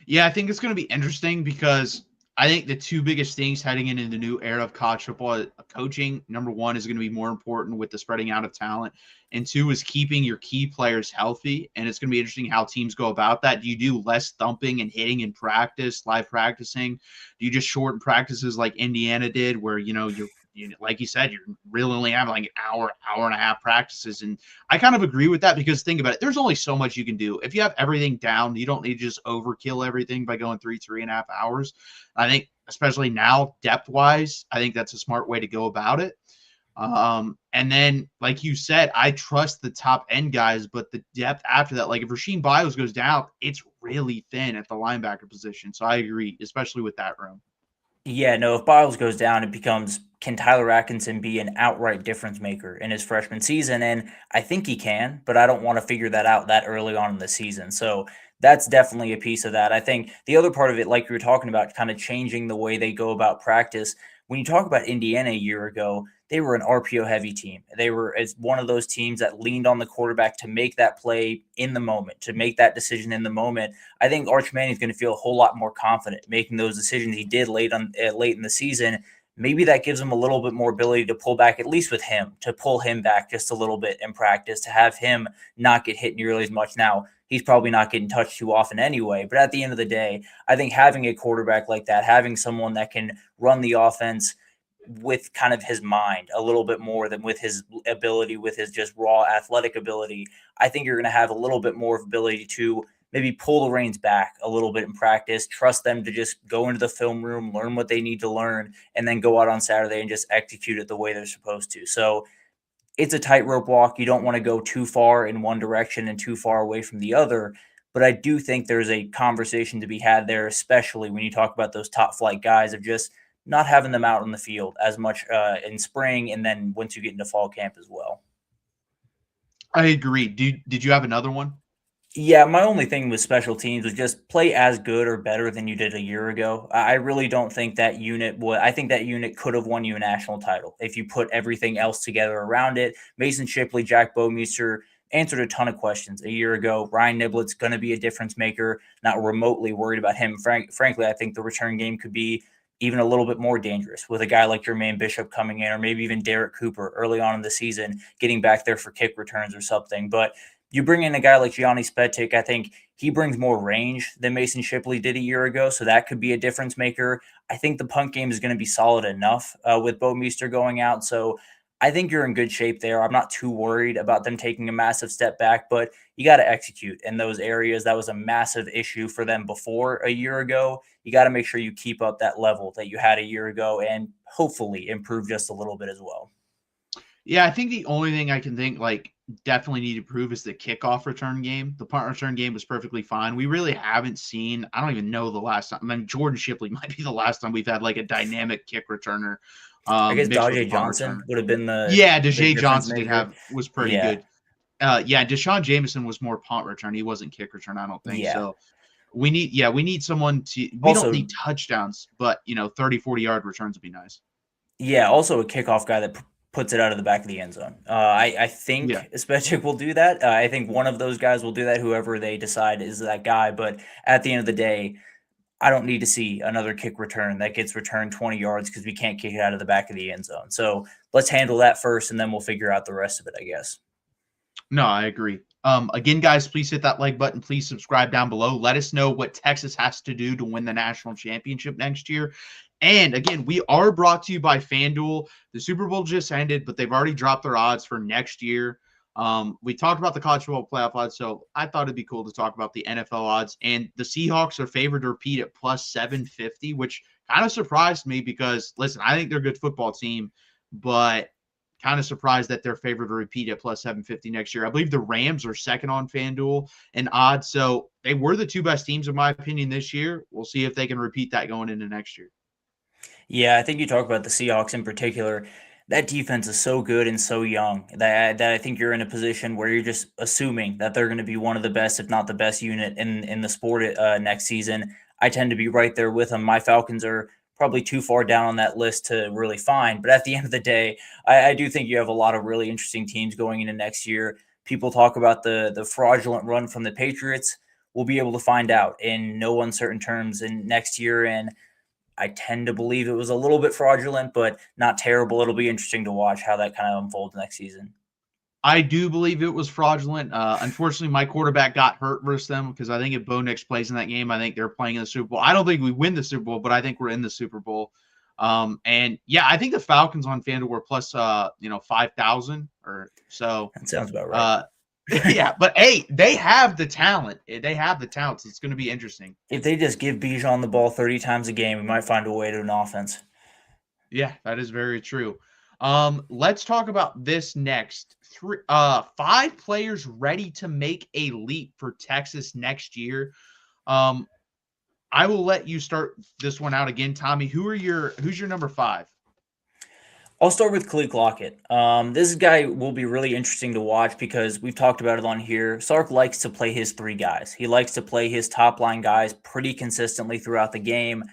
Yeah, I think it's going to be interesting because I think the two biggest things heading into the new era of college football, coaching, number one, is going to be more important with the spreading out of talent. And two is keeping your key players healthy. And it's going to be interesting how teams go about that. Do you do less thumping and hitting in practice, live practicing? Do you just shorten practices like Indiana did, where, like you said, you're really only having like an hour, hour and a half practices? And I kind of agree with that because think about it. There's only so much you can do. If you have everything down, you don't need to just overkill everything by going 3.5 hours. I think, especially now, depth wise, I think that's a smart way to go about it. And then, like you said, I trust the top end guys, but the depth after that, like if Rasheem Biles goes down, it's really thin at the linebacker position. So I agree, especially with that room. Yeah, no, if Biles goes down, it becomes, can Tyler Atkinson be an outright difference maker in his freshman season? And I think he can, but I don't want to figure that out that early on in the season. So that's definitely a piece of that. I think the other part of it, like you were talking about, kind of changing the way they go about practice. When you talk about Indiana a year ago, they were an RPO heavy team. They were as one of those teams that leaned on the quarterback to make that play in the moment, to make that decision in the moment. I think Arch Manning is going to feel a whole lot more confident making those decisions he did late in the season. Maybe that gives him a little bit more ability to pull back, at least with him, to pull him back just a little bit in practice, to have him not get hit nearly as much. Now, he's probably not getting touched too often anyway. But at the end of the day, I think having a quarterback like that, having someone that can run the offense with kind of his mind a little bit more than with his ability, with his just raw athletic ability, I think you're going to have a little bit more of ability to maybe pull the reins back a little bit in practice, trust them to just go into the film room, learn what they need to learn, and then go out on Saturday and just execute it the way they're supposed to. So it's a tightrope walk. You don't want to go too far in one direction and too far away from the other. But I do think there's a conversation to be had there, especially when you talk about those top flight guys of just not having them out on the field as much in spring, and then once you get into fall camp as well. I agree. Did you have another one? Yeah, my only thing with special teams was just play as good or better than you did a year ago. I really don't think that unit would. I think that unit could have won you a national title if you put everything else together around it. Mason Shipley, Jack Bowmeister answered a ton of questions a year ago. Ryan Niblett's going to be a difference maker. Not remotely worried about him. Frankly, I think the return game could be even a little bit more dangerous with a guy like Jermaine Bishop coming in, or maybe even Derek Cooper early on in the season getting back there for kick returns or something. But you bring in a guy like Gianni Spetic, I think he brings more range than Mason Shipley did a year ago, so that could be a difference maker. I think the punt game is going to be solid enough with Bo Meester going out, so I think you're in good shape there. I'm not too worried about them taking a massive step back, but you got to execute in those areas. That was a massive issue for them before a year ago. You got to make sure you keep up that level that you had a year ago and hopefully improve just a little bit as well. Yeah, I think the only thing I can think like definitely need to prove is the kickoff return game. The punt return game was perfectly fine. We really haven't seen, I don't even know the last time. I mean, Jordan Shipley might be the last time we've had like a dynamic kick returner. I guess Mixed with the Dajay punt Johnson returner. would have been Yeah, the Deshae difference Johnson maker. was pretty Yeah. good. Yeah, Deshaun Jameson was more punt return. He wasn't kick return, I don't think. Yeah. So we need someone to, we don't Also, need touchdowns, but 30, 40-yard returns would be nice. yeah, also a kickoff guy that puts it out of the back of the end zone. I Yeah. think Specic will do that. I think one of those guys will do that, whoever they decide is that guy. But at the end of the day, I don't need to see another kick return that gets returned 20 yards because we can't kick it out of the back of the end zone. So let's handle that first, and then we'll figure out the rest of it, I guess. No, I agree. Again, guys, please hit that like button. Please subscribe down below. Let us know what Texas has to do to win the national championship next year. And again, we are brought to you by FanDuel. The Super Bowl just ended, but they've already dropped their odds for next year. We talked about the college football playoff odds, so I thought it'd be cool to talk about the NFL odds. And the Seahawks are favored to repeat at plus 750, which kind of surprised me because, listen, I think they're a good football team, but kind of surprised that they're favored to repeat at plus 750 next year. I believe the Rams are second on FanDuel and odds. So they were the two best teams, in my opinion, this year. We'll see if they can repeat that going into next year. Yeah, I think you talk about the Seahawks in particular. That defense is so good and so young that I think you're in a position where you're just assuming that they're going to be one of the best, if not the best unit in the sport next season. I tend to be right there with them. My Falcons are probably too far down on that list to really find. But at the end of the day, I do think you have a lot of really interesting teams going into next year. People talk about the fraudulent run from the Patriots. we'll be able to find out in no uncertain terms in next year. And I tend to believe it was a little bit fraudulent, but not terrible. It'll be interesting to watch how that kind of unfolds next season. I do believe it was fraudulent. Unfortunately, my quarterback got hurt versus them because I think if Bo Nix plays in that game, I think they're playing in the Super Bowl. I don't think we win the Super Bowl, but I think we're in the Super Bowl. And yeah, I think the Falcons on FanDuel were plus 5,000 or so. That sounds about right. Yeah, but hey, they have the talent. They have the talent. So it's going to be interesting. If they just give Bijan the ball 30 times a game, we might find a way to an offense. Yeah, that is very true. Let's talk about this next. 5 players ready to make a leap for Texas next year. I will let you start this one out again, Tommy. Who's your number 5? I'll start with Khalil Lockett. This guy will be really interesting to watch because we've talked about it on here. Sark likes to play his 3 guys. He likes to play his top line guys pretty consistently throughout the game.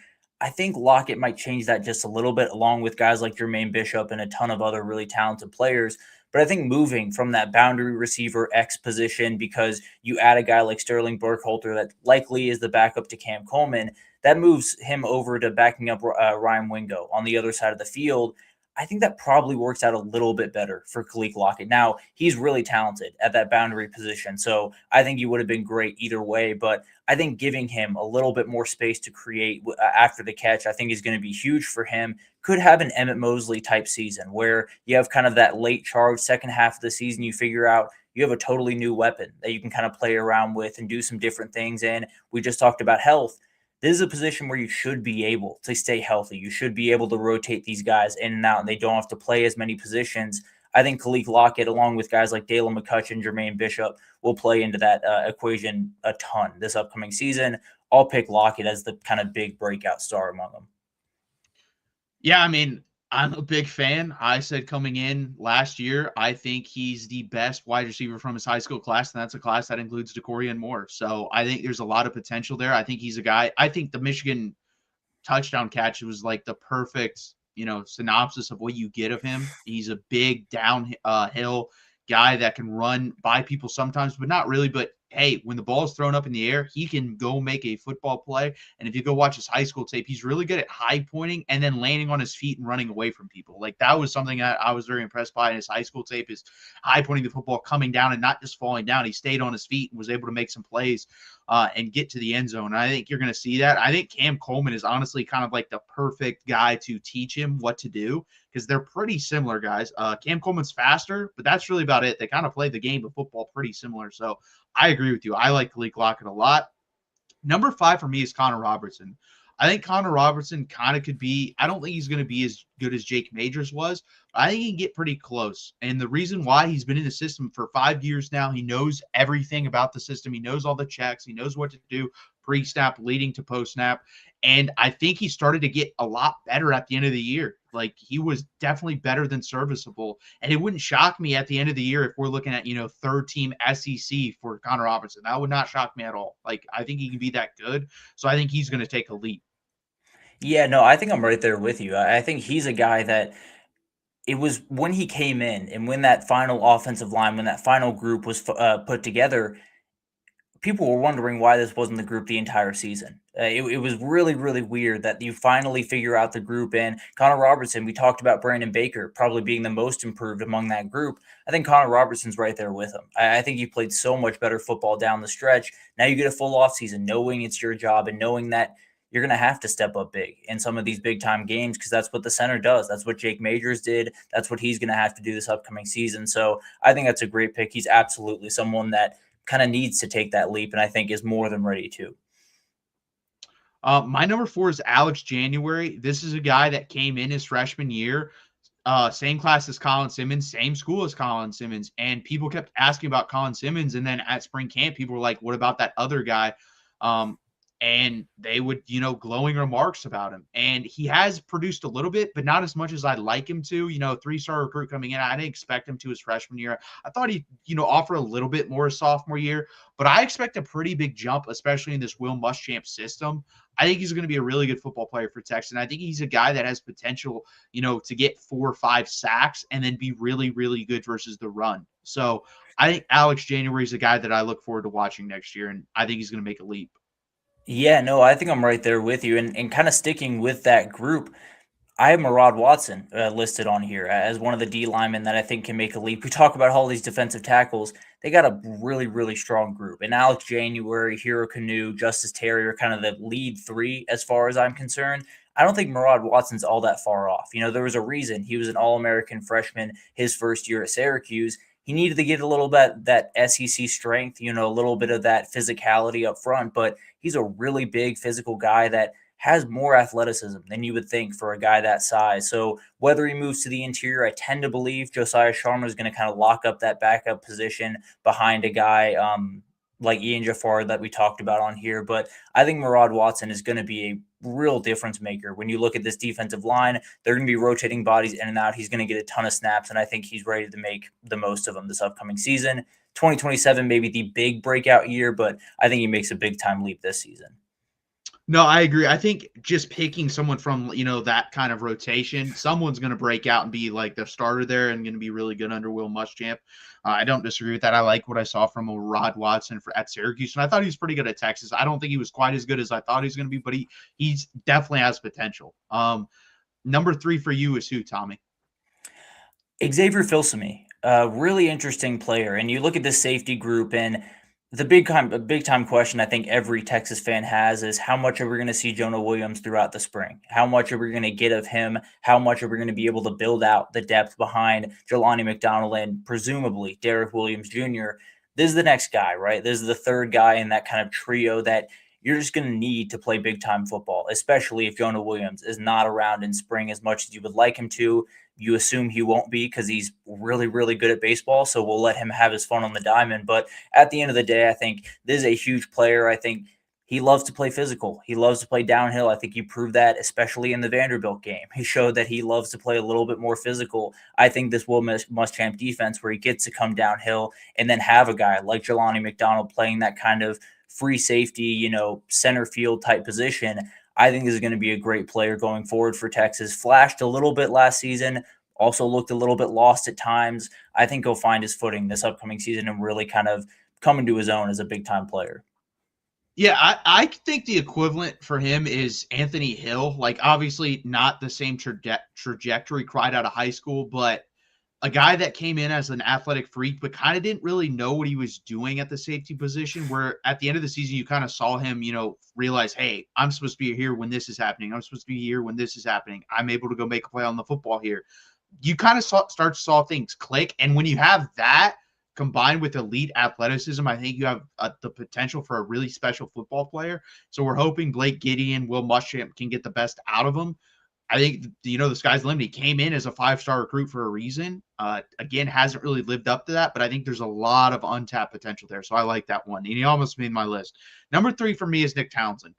I think Lockett might change that just a little bit, along with guys like Jermaine Bishop and a ton of other really talented players. But I think moving from that boundary receiver X position, because you add a guy like Sterling Burkhalter that likely is the backup to Cam Coleman, that moves him over to backing up Ryan Wingo on the other side of the field. I think that probably works out a little bit better for Khalil Lockett. Now, he's really talented at that boundary position, so I think he would have been great either way, but I think giving him a little bit more space to create after the catch, I think is going to be huge for him. Could have an Emmett Mosley type season where you have kind of that late charge second half of the season. You figure out you have a totally new weapon that you can kind of play around with and do some different things. And we just talked about health. This is a position where you should be able to stay healthy. You should be able to rotate these guys in and out, and they don't have to play as many positions. I think Khalil Lockett, along with guys like Dalen McCutcheon, Jermaine Bishop, will play into that equation a ton this upcoming season. I'll pick Lockett as the kind of big breakout star among them. Yeah, I mean, I'm a big fan. I said coming in last year, I think he's the best wide receiver from his high school class, and that's a class that includes DeCorian Moore. So I think there's a lot of potential there. I think he's a guy. I think the Michigan touchdown catch was like the perfect, synopsis of what you get of him. He's a big downhill guy that can run by people sometimes, but not really. But hey, when the ball is thrown up in the air, he can go make a football play. And if you go watch his high school tape, he's really good at high pointing and then landing on his feet and running away from people. Like that was something I was very impressed by in his high school tape, is high pointing the football, coming down and not just falling down. He stayed on his feet and was able to make some plays and get to the end zone. And I think you're going to see that. I think Cam Coleman is honestly kind of like the perfect guy to teach him what to do, because they're pretty similar guys. Cam Coleman's faster, but that's really about it. They kind of play the game of football pretty similar. So I agree with you. I like Khalil Lockett a lot. Number 5 for me is Connor Robertson. I think Connor Robertson kind of could be – I don't think he's going to be as good as Jake Majors was, but I think he can get pretty close. And the reason why, he's been in the system for 5 years now. He knows everything about the system. He knows all the checks. He knows what to do pre-snap leading to post-snap. And I think he started to get a lot better at the end of the year. Like, he was definitely better than serviceable. And it wouldn't shock me at the end of the year if we're looking at, third team SEC for Connor Robertson. That would not shock me at all. Like, I think he can be that good. So I think he's going to take a leap. Yeah, no, I think I'm right there with you. I think he's a guy that it was when he came in and when that final offensive line, when that final group was put together, people were wondering why this wasn't the group the entire season. It was really, really weird that you finally figure out the group. And Connor Robertson, we talked about Brandon Baker probably being the most improved among that group. I think Connor Robertson's right there with him. I think he played so much better football down the stretch. Now you get a full offseason knowing it's your job and knowing that you're going to have to step up big in some of these big time games, because that's what the center does. That's what Jake Majors did. That's what he's going to have to do this upcoming season. So I think that's a great pick. He's absolutely someone that kind of needs to take that leap, and I think is more than ready to. My number 4 is Alex January. This is a guy that came in his freshman year, same class as Colin Simmons, same school as Colin Simmons, and people kept asking about Colin Simmons. And then at spring camp, people were like, "What about that other guy?" and they would, glowing remarks about him. And he has produced a little bit, but not as much as I'd like him to. 3-star recruit coming in. I didn't expect him to his freshman year. I thought he'd, offer a little bit more his sophomore year, but I expect a pretty big jump, especially in this Will Muschamp system. I think he's going to be a really good football player for Texas. And I think he's a guy that has potential, to get 4 or 5 sacks and then be really, really good versus the run. So I think Alex January is a guy that I look forward to watching next year, and I think he's going to make a leap. Yeah, no, I think I'm right there with you. And kind of sticking with that group, I have Murad Watson listed on here as one of the D linemen that I think can make a leap. We talk about all these defensive tackles. They got a really, really strong group. And Alex January, Hero Canoe, Justice Terry are kind of the lead three as far as I'm concerned. I don't think Murad Watson's all that far off. There was a reason he was an All-American freshman his first year at Syracuse. He needed to get a little bit that SEC strength, a little bit of that physicality up front, but he's a really big physical guy that has more athleticism than you would think for a guy that size. So whether he moves to the interior, I tend to believe Josiah Sharma is going to kind of lock up that backup position behind a guy like Ian Jafar that we talked about on here. But I think Murad Watson is going to be a real difference maker. When you look at this defensive line, they're going to be rotating bodies in and out. He's going to get a ton of snaps, and I think he's ready to make the most of them this upcoming season. 2027 maybe the big breakout year, but I think he makes a big-time leap this season. No, I agree. I think just picking someone from, that kind of rotation, someone's going to break out and be like the starter there and going to be really good under Will Muschamp. I don't disagree with that. I like what I saw from Rod Watson at Syracuse, and I thought he was pretty good at Texas. I don't think he was quite as good as I thought he was going to be, but he's definitely has potential. Number 3 for you is who, Tommy? Xavier Filsaime, a really interesting player. And you look at this safety group, and the big time question I think every Texas fan has is how much are we going to see Jonah Williams throughout the spring? How much are we going to get of him? How much are we going to be able to build out the depth behind Jelani McDonald and presumably Derek Williams Jr.? This is the next guy, right? This is the third guy in that kind of trio that you're just going to need to play big time football, especially if Jonah Williams is not around in spring as much as you would like him to. You assume he won't be because he's really, really good at baseball. So we'll let him have his fun on the diamond. But at the end of the day, I think this is a huge player. I think he loves to play physical. He loves to play downhill. I think he proved that, especially in the Vanderbilt game. He showed that he loves to play a little bit more physical. I think this Will Muschamp defense, where he gets to come downhill and then have a guy like Jelani McDonald playing that kind of free safety, center field type position, I think this is going to be a great player going forward for Texas. Flashed a little bit last season, also looked a little bit lost at times. I think he'll find his footing this upcoming season and really kind of come into his own as a big-time player. Yeah, I think the equivalent for him is Anthony Hill. Like, obviously not the same trajectory right out of high school, but a guy that came in as an athletic freak, but kind of didn't really know what he was doing at the safety position, where at the end of the season, you kind of saw him, realize, hey, I'm supposed to be here when this is happening. I'm supposed to be here when this is happening. I'm able to go make a play on the football here. You kind of saw things click. And when you have that combined with elite athleticism, I think you have the potential for a really special football player. So we're hoping Blake Gideon, Will Muschamp can get the best out of him. I think, the sky's the limit. He came in as a 5-star recruit for a reason. Again, hasn't really lived up to that, but I think there's a lot of untapped potential there. So I like that one. And he almost made my list. Number 3 for me is Nick Townsend.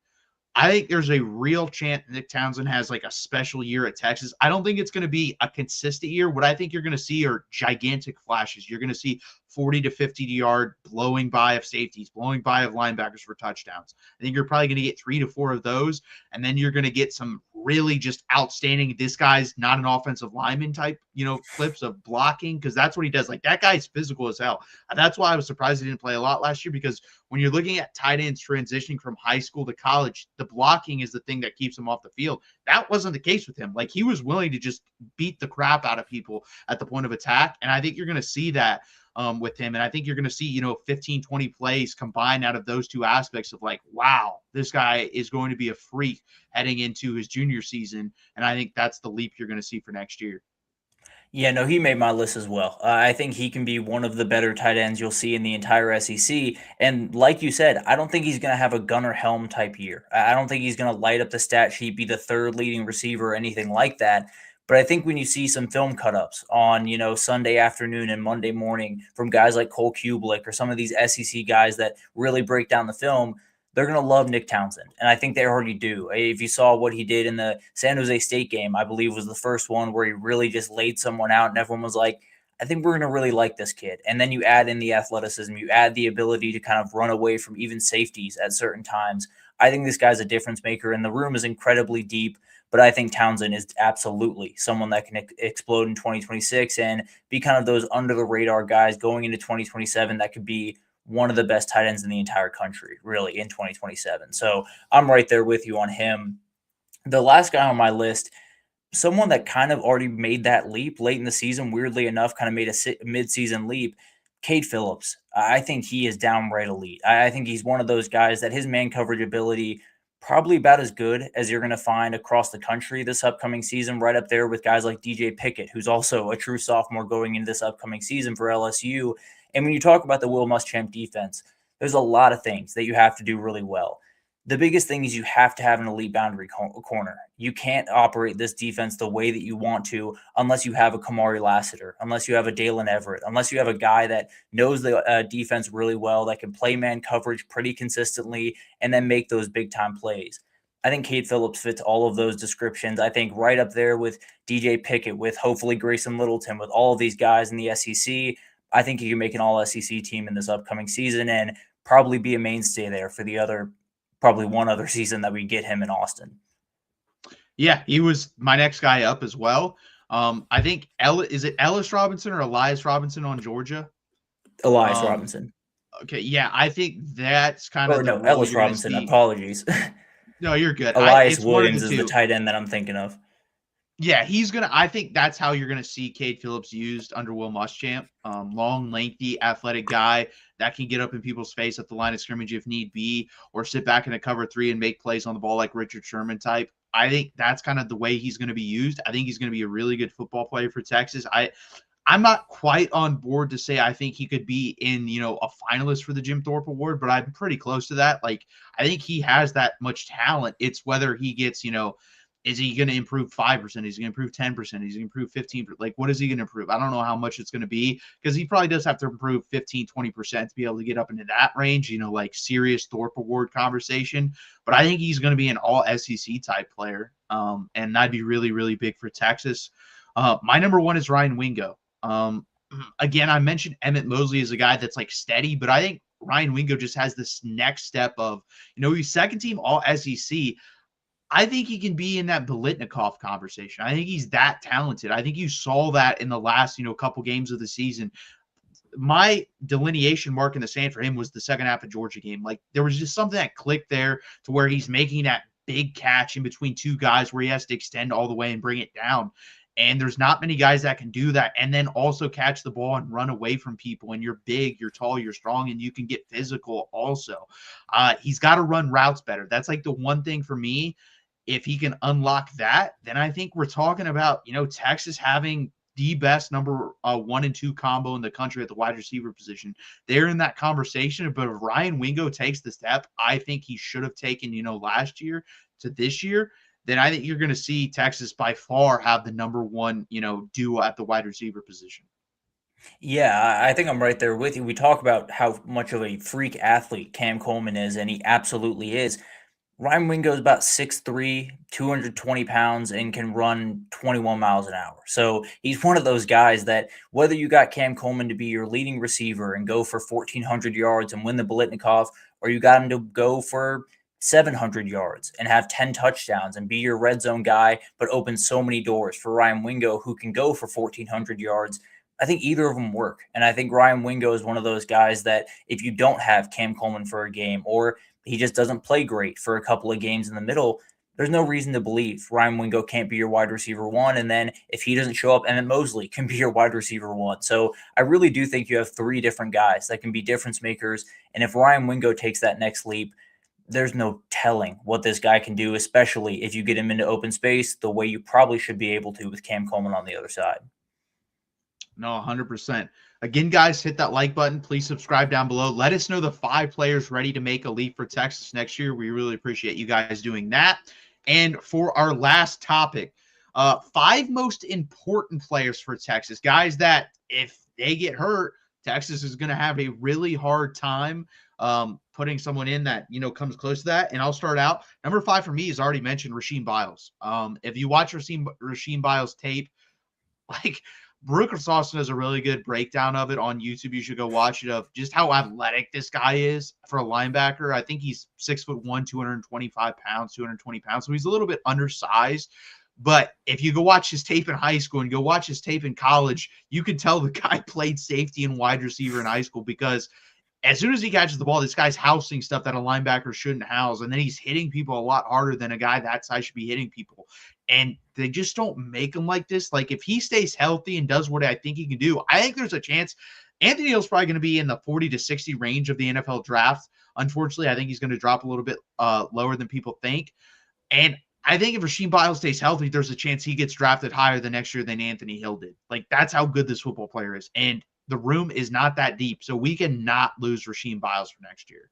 I think there's a real chance Nick Townsend has like a special year at Texas. I don't think it's going to be a consistent year. What I think you're going to see are gigantic flashes. You're going to see 40 to 50 yard blowing by of safeties, blowing by of linebackers for touchdowns. I think you're probably going to get 3 to 4 of those. And then you're going to get some really just outstanding, this guy's not an offensive lineman type, clips of blocking, because that's what he does. Like, that guy's physical as hell. And that's why I was surprised he didn't play a lot last year, because when you're looking at tight ends transitioning from high school to college, the blocking is the thing that keeps him off the field. That wasn't the case with him. Like, he was willing to just beat the crap out of people at the point of attack. And I think you're going to see that with him. And I think you're going to see, 15, 20 plays combined out of those two aspects of like, wow, this guy is going to be a freak heading into his junior season. And I think that's the leap you're going to see for next year. Yeah, no, he made my list as well. I think he can be one of the better tight ends you'll see in the entire SEC. And like you said, I don't think he's going to have a Gunnar Helm type year. I don't think he's going to light up the stat sheet, be the third leading receiver or anything like that. But I think when you see some film cut-ups on, Sunday afternoon and Monday morning from guys like Cole Kublik or some of these SEC guys that really break down the film, they're going to love Nick Townsend. And I think they already do. If you saw what he did in the San Jose State game, I believe was the first one where he really just laid someone out and everyone was like, I think we're going to really like this kid. And then you add in the athleticism, you add the ability to kind of run away from even safeties at certain times. I think this guy's a difference maker, and the room is incredibly deep. But I think Townsend is absolutely someone that can explode in 2026 and be kind of those under the radar guys going into 2027 that could be one of the best tight ends in the entire country, really, in 2027. So I'm right there with you on him. The last guy on my list, someone that kind of already made that leap late in the season, weirdly enough, kind of made a mid-season leap, Cade Phillips. I think he is downright elite. I think he's one of those guys that his man coverage ability probably about as good as you're going to find across the country this upcoming season, right up there with guys like DJ Pickett, who's also a true sophomore going into this upcoming season for LSU. And when you talk about the Will Muschamp defense, there's a lot of things that you have to do really well. The biggest thing is you have to have an elite boundary corner. You can't operate this defense the way that you want to unless you have a Kamari Lassiter, unless you have a Dalen Everett, unless you have a guy that knows the defense really well, that can play man coverage pretty consistently, and then make those big-time plays. I think Cade Phillips fits all of those descriptions. I think right up there with DJ Pickett, with hopefully Grayson Littleton, with all of these guys in the SEC. I think he can make an all-SEC team in this upcoming season and probably be a mainstay there for the other probably one other season that we get him in Austin. Yeah, he was my next guy up as well. I think is it Ellis Robinson or Elias Robinson on Georgia? Elias Robinson. Okay, yeah, I think that's kind of the role Ellis Robinson. Apologies. No, you're good. Elias Williams is the tight end that I'm thinking of. Yeah, I think that's how you're gonna see Cade Phillips used under Will Muschamp. Long, lengthy, athletic guy that can get up in people's face at the line of scrimmage if need be, or sit back in a cover three and make plays on the ball like Richard Sherman type. I think that's kind of the way he's going to be used. I think he's going to be a really good football player for Texas. I'm not quite on board to say I think he could be in, a finalist for the Jim Thorpe Award, but I'm pretty close to that. Like, I think he has that much talent. It's whether he gets, is he going to improve 5%? Is he going to improve 10%? Is he going to improve 15%? Like, what is he going to improve? I don't know how much it's going to be because he probably does have to improve 15, 20% to be able to get up into that range, like serious Thorpe Award conversation. But I think he's going to be an all SEC type player. And that'd be really, really big for Texas. My number one is Ryan Wingo. Again, I mentioned Emmett Mosley as a guy that's like steady, but I think Ryan Wingo just has this next step of, he's second team all SEC. I think he can be in that Biletnikoff conversation. I think he's that talented. I think you saw that in the last, couple games of the season. My delineation mark in the sand for him was the second half of Georgia game. Like, there was just something that clicked there to where he's making that big catch in between two guys where he has to extend all the way and bring it down. And there's not many guys that can do that and then also catch the ball and run away from people. And you're big, you're tall, you're strong, and you can get physical also. He's got to run routes better. That's like the one thing for me. If he can unlock that, then I think we're talking about, Texas having the best number 1 and 2 combo in the country at the wide receiver position. They're in that conversation, but if Ryan Wingo takes the step I think he should have taken, last year to this year, then I think you're going to see Texas by far have the number 1, duo at the wide receiver position. Yeah, I think I'm right there with you. We talk about how much of a freak athlete Cam Coleman is, and he absolutely is. Ryan Wingo is about 6'3", 220 pounds, and can run 21 miles an hour. So he's one of those guys that whether you got Cam Coleman to be your leading receiver and go for 1,400 yards and win the Biletnikoff, or you got him to go for 700 yards and have 10 touchdowns and be your red zone guy, but open so many doors for Ryan Wingo, who can go for 1,400 yards, I think either of them work. And I think Ryan Wingo is one of those guys that if you don't have Cam Coleman for a game, or he just doesn't play great for a couple of games in the middle, there's no reason to believe Ryan Wingo can't be your wide receiver 1. And then if he doesn't show up, Emmett Mosley can be your wide receiver 1. So I really do think you have 3 different guys that can be difference makers. And if Ryan Wingo takes that next leap, there's no telling what this guy can do, especially if you get him into open space the way you probably should be able to with Cam Coleman on the other side. No, 100%. Again, guys, hit that like button. Please subscribe down below. Let us know the 5 players ready to make a leap for Texas next year. We really appreciate you guys doing that. And for our last topic, 5 most important players for Texas. Guys that if they get hurt, Texas is going to have a really hard time putting someone in that, comes close to that. And I'll start out. Number 5 for me is already mentioned Rasheem Biles. If you watch Rasheem Biles tape, like Brooker Austin does a really good breakdown of it on YouTube. You should go watch it, of just how athletic this guy is for a linebacker. I think he's 6'1", 225 pounds, 220 pounds. So he's a little bit undersized. But if you go watch his tape in high school and go watch his tape in college, you can tell the guy played safety and wide receiver in high school, because as soon as he catches the ball, this guy's housing stuff that a linebacker shouldn't house. And then he's hitting people a lot harder than a guy that size should be hitting people. And they just don't make him like this. Like, if he stays healthy and does what I think he can do, I think there's a chance. Anthony Hill's probably going to be in the 40 to 60 range of the NFL draft. Unfortunately, I think he's going to drop a little bit lower than people think. And I think if Rasheem Biles stays healthy, there's a chance he gets drafted higher the next year than Anthony Hill did. Like, that's how good this football player is. And the room is not that deep, so we cannot lose Rasheem Biles for next year.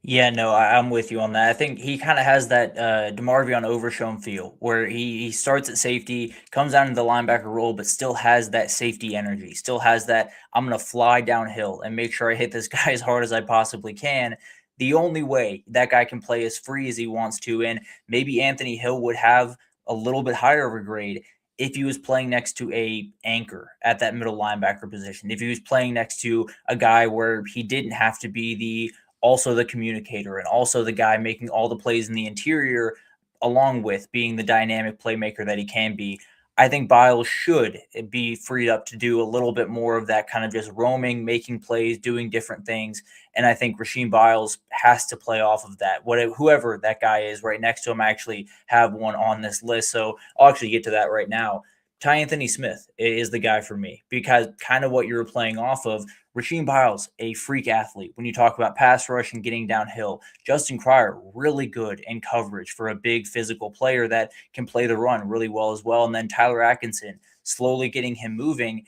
Yeah, no, I'm with you on that. I think he kind of has that DeMarvion Overshown feel, where he starts at safety, comes down to the linebacker role, but still has that safety energy, still has that I'm going to fly downhill and make sure I hit this guy as hard as I possibly can. The only way that guy can play as free as he wants to, and maybe Anthony Hill would have a little bit higher of a grade if he was playing next to a anchor at that middle linebacker position, if he was playing next to a guy where he didn't have to be also the communicator and also the guy making all the plays in the interior, along with being the dynamic playmaker that he can be. I think Biles should be freed up to do a little bit more of that kind of just roaming, making plays, doing different things. And I think Rasheem Biles has to play off of that. Whoever that guy is right next to him, I actually have one on this list. So I'll actually get to that right now. Ty Anthony Smith is the guy for me, because kind of what you're playing off of. Rasheem Biles, a freak athlete. When you talk about pass rush and getting downhill, Justin Cryer, really good in coverage for a big physical player that can play the run really well as well. And then Tyler Atkinson, slowly getting him moving.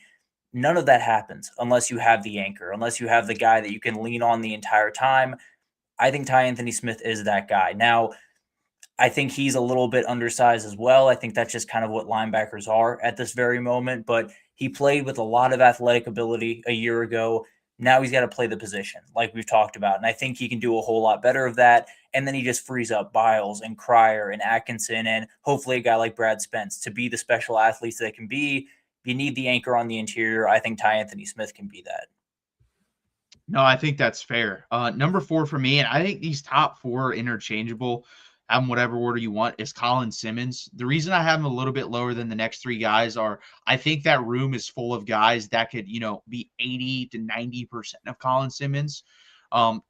None of that happens unless you have the anchor, unless you have the guy that you can lean on the entire time. I think Ty Anthony Smith is that guy. Now, I think he's a little bit undersized as well. I think that's just kind of what linebackers are at this very moment, but he played with a lot of athletic ability a year ago. Now he's got to play the position like we've talked about. And I think he can do a whole lot better of that. And then he just frees up Biles and Cryer and Atkinson and hopefully a guy like Brad Spence to be the special athletes they can be. You need the anchor on the interior. I think Ty Anthony Smith can be that. No, I think that's fair. Number 4 for me, and I think these top 4 are interchangeable. Have them whatever order you want, is Colin Simmons. The reason I have him a little bit lower than the next 3 guys are I think that room is full of guys that could, be 80 to 90% of Colin Simmons.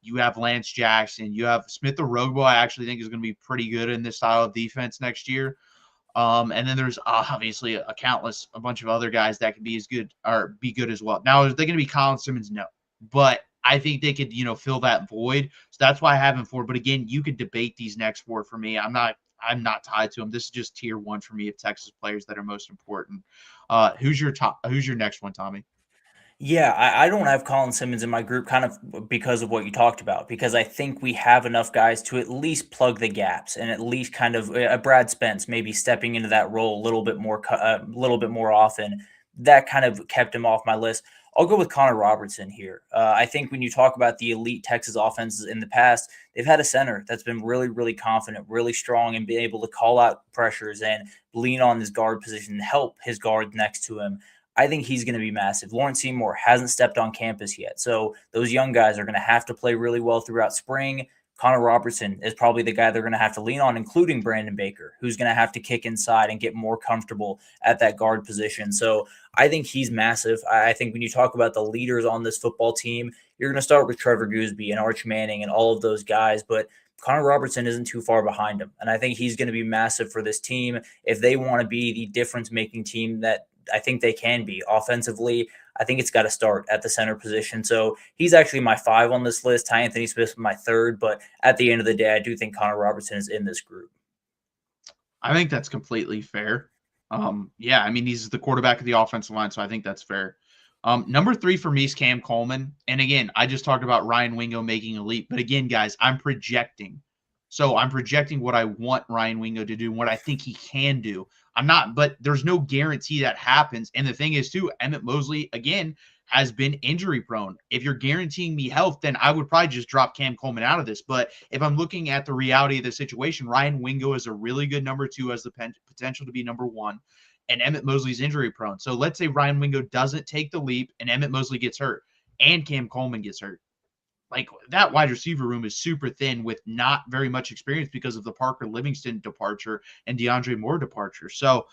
You have Lance Jackson. You have Smith Orogbo, I actually think is going to be pretty good in this style of defense next year. And then there's obviously a bunch of other guys that could be as good or be good as well. Now, are they going to be Colin Simmons? No. But I think they could, fill that void. So that's why I have him 4. But again, you could debate these next 4 for me. I'm not tied to them. This is just tier 1 for me of Texas players that are most important. Who's your next one, Tommy? Yeah, I don't have Colin Simmons in my group kind of because of what you talked about, because I think we have enough guys to at least plug the gaps and at least kind of Brad Spence maybe stepping into that role a little bit more often. That kind of kept him off my list. I'll go with Connor Robertson here. I think when you talk about the elite Texas offenses in the past, they've had a center that's been really, really confident, really strong, and being able to call out pressures and lean on his guard position and help his guard next to him. I think he's going to be massive. Lawrence Seymour hasn't stepped on campus yet, so those young guys are going to have to play really well throughout spring. Connor Robertson is probably the guy they're going to have to lean on, including Brandon Baker, who's going to have to kick inside and get more comfortable at that guard position. So I think he's massive. I think when you talk about the leaders on this football team, you're going to start with Trevor Gooseby and Arch Manning and all of those guys, but Connor Robertson isn't too far behind him. And I think he's going to be massive for this team if they want to be the difference-making team that I think they can be offensively. I think it's got to start at the center position. So he's actually my 5 on this list. Ty Anthony Smith my 3rd, but at the end of the day, I do think Connor Robertson is in this group. I think that's completely fair. Yeah, I mean, he's the quarterback of the offensive line, so I think that's fair. Number 3 for me is Cam Coleman. And again, I just talked about Ryan Wingo making a leap. But again, guys, I'm projecting So I'm projecting what I want Ryan Wingo to do and what I think he can do. I'm not, but there's no guarantee that happens. And the thing is, too, Emmett Mosley, again, has been injury prone. If you're guaranteeing me health, then I would probably just drop Cam Coleman out of this. But if I'm looking at the reality of the situation, Ryan Wingo is a really good number two, has the potential to be number one, and Emmett Mosley's injury prone. So let's say Ryan Wingo doesn't take the leap and Emmett Mosley gets hurt and Cam Coleman gets hurt. Like, that wide receiver room is super thin with not very much experience because of the Parker Livingston departure and DeAndre Moore departure. So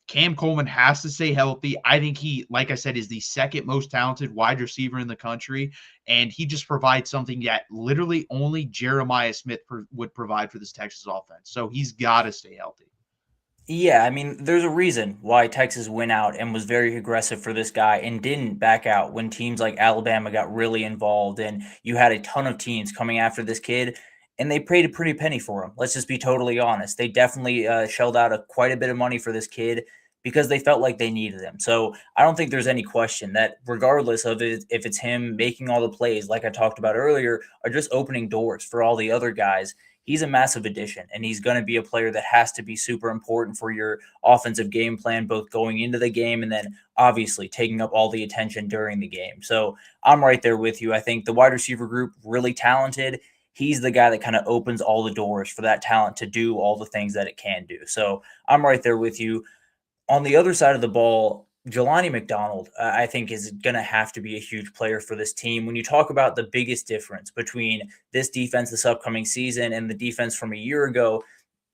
Cam Coleman has to stay healthy. I think he, like I said, is the second most talented wide receiver in the country, and he just provides something that literally only Jeremiah Smith would provide for this Texas offense. So he's got to stay healthy. Yeah, I mean, there's a reason why Texas went out and was very aggressive for this guy and didn't back out when teams like Alabama got really involved and you had a ton of teams coming after this kid and they paid a pretty penny for him. Let's just be totally honest. They definitely shelled out quite a bit of money for this kid because they felt like they needed him. So I don't think there's any question that regardless of it, if it's him making all the plays, like I talked about earlier, or just opening doors for all the other guys, he's a massive addition, and he's going to be a player that has to be super important for your offensive game plan, both going into the game and then obviously taking up all the attention during the game. So I'm right there with you. I think the wide receiver group, really talented. He's the guy that kind of opens all the doors for that talent to do all the things that it can do. So I'm right there with you. On the other side of the ball, Jelani McDonald, I think, is going to have to be a huge player for this team. When you talk about the biggest difference between this defense this upcoming season and the defense from a year ago,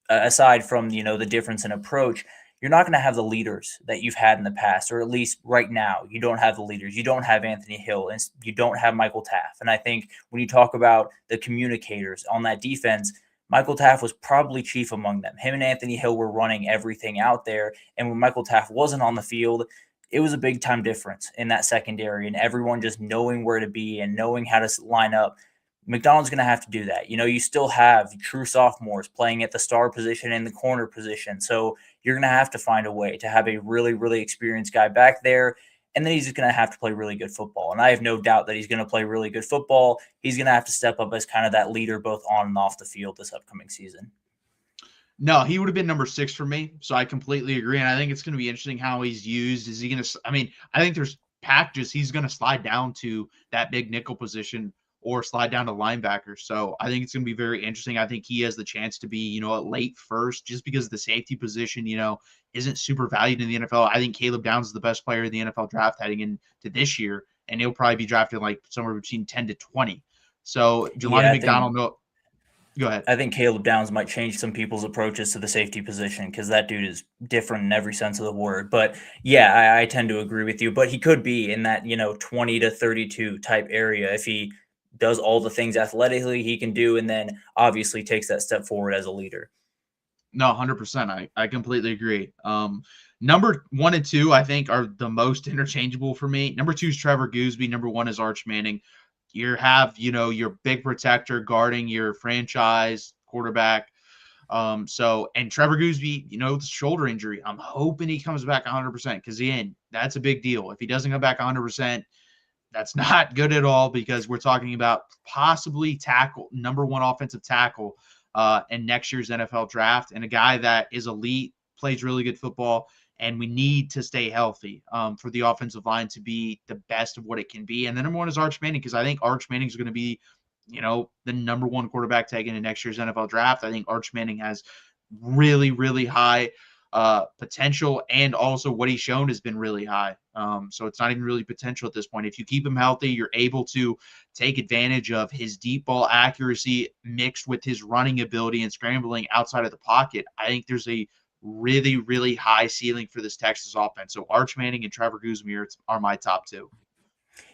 aside from the difference in approach, you're not going to have the leaders that you've had in the past, or at least right now, you don't have the leaders. You don't have Anthony Hill, and you don't have Michael Taft. And I think when you talk about the communicators on that defense, Michael Taft was probably chief among them. Him and Anthony Hill were running everything out there. And when Michael Taft wasn't on the field, it was a big time difference in that secondary and everyone just knowing where to be and knowing how to line up. McDonald's going to have to do that. You still have true sophomores playing at the star position and the corner position. So you're going to have to find a way to have a really, really experienced guy back there. And then he's just going to have to play really good football. And I have no doubt that he's going to play really good football. He's going to have to step up as kind of that leader both on and off the field this upcoming season. No, he would have been number 6 for me. So I completely agree. And I think it's going to be interesting how he's used. Is he going to, I mean, I think there's packages he's going to slide down to that big nickel position or slide down to linebacker. So I think it's going to be very interesting. I think he has the chance to be, a late first just because the safety position, isn't super valued in the NFL. I think Caleb Downs is the best player in the NFL draft heading into this year, and he'll probably be drafted like somewhere between 10 to 20. So Jelani McDonald, go ahead. I think Caleb Downs might change some people's approaches to the safety position because that dude is different in every sense of the word. But yeah, I tend to agree with you. But he could be in that 20 to 32 type area if he does all the things athletically he can do, and then obviously takes that step forward as a leader. No, 100%. I completely agree. Number 1 and 2, I think, are the most interchangeable for me. Number 2 is Trevor Goosby. Number 1 is Arch Manning. You have, your big protector guarding your franchise quarterback. And Trevor Goosby, the shoulder injury, I'm hoping he comes back 100% because, again, that's a big deal. If he doesn't come back 100%, that's not good at all because we're talking about possibly number 1 offensive tackle in next year's NFL draft, and a guy that is elite, plays really good football, and we need to stay healthy for the offensive line to be the best of what it can be. And then number 1 is Arch Manning because I think Arch Manning is going to be, the number 1 quarterback taken in next year's NFL draft. I think Arch Manning has really, really high potential, and also what he's shown has been really high. So it's not even really potential at this point. If you keep him healthy, you're able to take advantage of his deep ball accuracy mixed with his running ability and scrambling outside of the pocket. I think there's a really, really high ceiling for this Texas offense. So Arch Manning and Trevor Guzman are my top 2.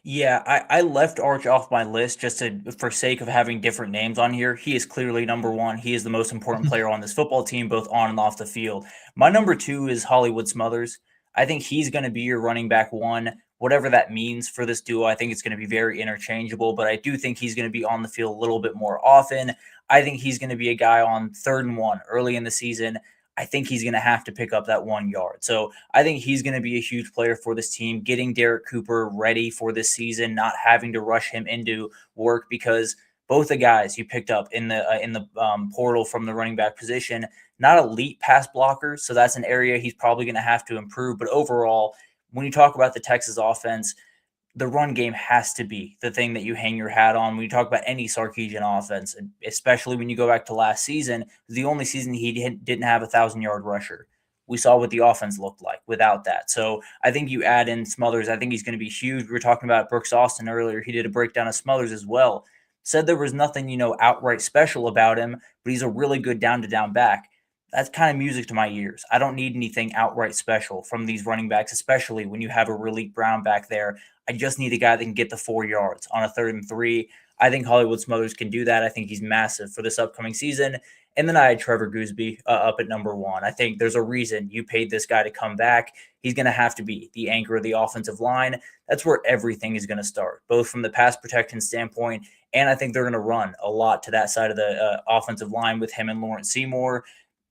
Yeah, I left Arch off my list just for sake of having different names on here. He is clearly number 1. He is the most important player on this football team, both on and off the field. My number 2 is Hollywood Smothers. I think he's going to be your running back 1, whatever that means for this duo. I think it's going to be very interchangeable, but I do think he's going to be on the field a little bit more often. I think he's going to be a guy on 3rd and 1 early in the season. I think he's going to have to pick up that 1 yard. So I think he's going to be a huge player for this team, getting Derek Cooper ready for this season, not having to rush him into work because both the guys you picked up in the portal from the running back position, not elite pass blockers. So that's an area he's probably going to have to improve. But overall, when you talk about the Texas offense, the run game has to be the thing that you hang your hat on when you talk about any Sarkisian offense, especially when you go back to last season. It was the only season he didn't have a 1,000-yard rusher. We saw what the offense looked like without that. So I think you add in Smothers. I think he's going to be huge. We were talking about Brooks Austin earlier. He did a breakdown of Smothers as well. Said there was nothing, outright special about him, but he's a really good down-to-down back. That's kind of music to my ears. I don't need anything outright special from these running backs, especially when you have a Raleek Brown back there. I just need a guy that can get the 4 yards on a 3rd and 3. I think Hollywood Smothers can do that. I think he's massive for this upcoming season. And then I had Trevor Gooseby up at number 1. I think there's a reason you paid this guy to come back. He's going to have to be the anchor of the offensive line. That's where everything is going to start, both from the pass protection standpoint, and I think they're going to run a lot to that side of the offensive line with him and Lawrence Seymour.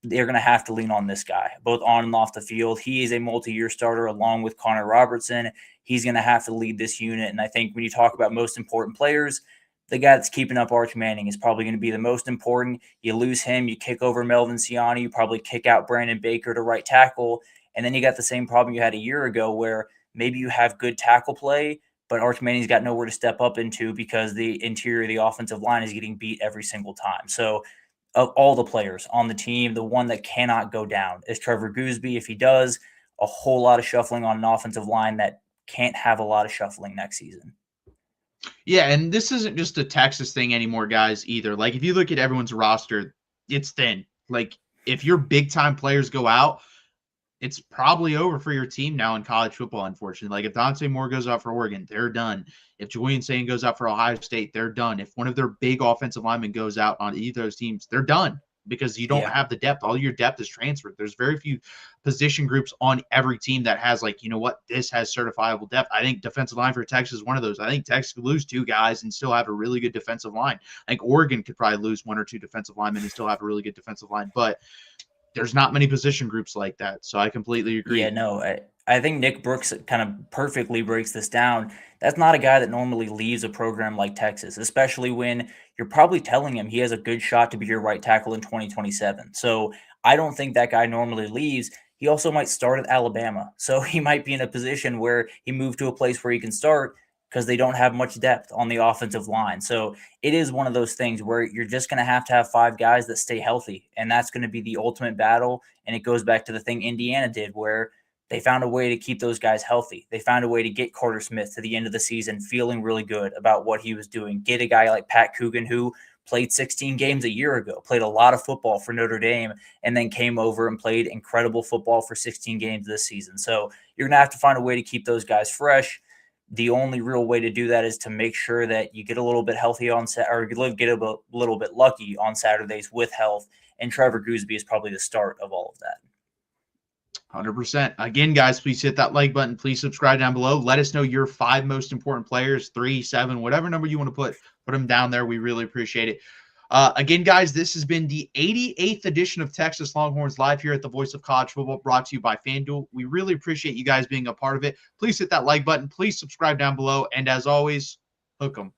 They're going to have to lean on this guy, both on and off the field. He is a multi-year starter along with Connor Robertson. He's going to have to lead this unit. And I think when you talk about most important players, the guy that's keeping up Arch Manning is probably going to be the most important. You lose him, you kick over Melvin Siani, you probably kick out Brandon Baker to right tackle. And then you got the same problem you had a year ago where maybe you have good tackle play, but Arch Manning's got nowhere to step up into because the interior of the offensive line is getting beat every single time. So of all the players on the team, the one that cannot go down is Trevor Gooseby. If he does, a whole lot of shuffling on an offensive line that can't have a lot of shuffling next season. Yeah, and this isn't just a Texas thing anymore, guys, either. Like, if you look at everyone's roster, it's thin. Like, if your big-time players go out, it's probably over for your team now in college football, unfortunately. Like, if Dante Moore goes out for Oregon, they're done. If Julian Sain goes out for Ohio State, they're done. If one of their big offensive linemen goes out on either of those teams, they're done because you don't have the depth. All your depth is transferred. There's very few position groups on every team that has, like, you know what, this has certifiable depth. I think defensive line for Texas is one of those. I think Texas could lose 2 guys and still have a really good defensive line. I think Oregon could probably lose 1 or 2 defensive linemen and still have a really good defensive line. But there's not many position groups like that. So I completely agree. Yeah, no, I think Nick Brooks kind of perfectly breaks this down. That's not a guy that normally leaves a program like Texas, especially when you're probably telling him he has a good shot to be your right tackle in 2027. So I don't think that guy normally leaves. He also might start at Alabama. So he might be in a position where he moved to a place where he can start because they don't have much depth on the offensive line. So it is one of those things where you're just going to have 5 guys that stay healthy, and that's going to be the ultimate battle. And it goes back to the thing Indiana did where they found a way to keep those guys healthy. They found a way to get Carter Smith to the end of the season feeling really good about what he was doing. Get a guy like Pat Coogan, who played 16 games a year ago, played a lot of football for Notre Dame, and then came over and played incredible football for 16 games this season. So you're going to have to find a way to keep those guys fresh. The only real way to do that is to make sure that you get a little bit healthy on or get a little bit lucky on Saturdays with health. And Trevor Gooseby is probably the start of all of that. 100%. Again, guys, please hit that like button. Please subscribe down below. Let us know your 5 most important players, 3, 7, whatever number you want to put them down there. We really appreciate it. Again, guys, this has been the 88th edition of Texas Longhorns live here at the Voice of College Football, brought to you by FanDuel. We really appreciate you guys being a part of it. Please hit that like button. Please subscribe down below. And as always, hook 'em.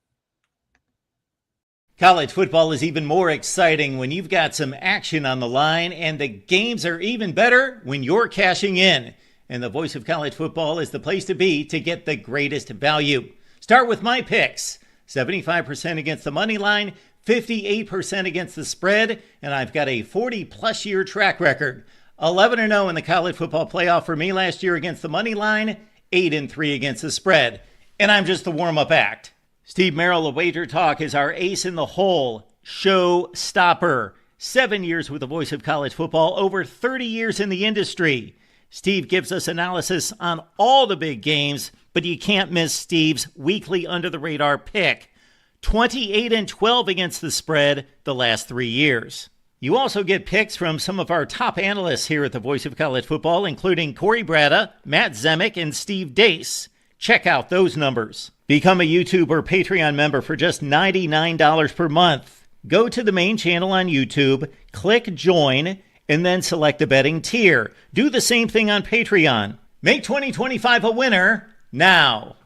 College football is even more exciting when you've got some action on the line, and the games are even better when you're cashing in. And the Voice of College Football is the place to be to get the greatest value. Start with my picks. 75% against the money line, 58% against the spread, and I've got a 40-plus year track record. 11-0 in the college football playoff for me last year against the money line, 8-3 against the spread. And I'm just the warm-up act. Steve Merrill of Wager Talk is our ace in the hole, show stopper. 7 years with the Voice of College Football, over 30 years in the industry. Steve gives us analysis on all the big games, but you can't miss Steve's weekly under-the-radar pick. 28-12 against the spread the last 3 years. You also get picks from some of our top analysts here at the Voice of College Football, including Corey Bratta, Matt Zemek, and Steve Dace. Check out those numbers. Become a YouTube or Patreon member for just $99 per month. Go to the main channel on YouTube, click join, and then select the betting tier. Do the same thing on Patreon. Make 2025 a winner now.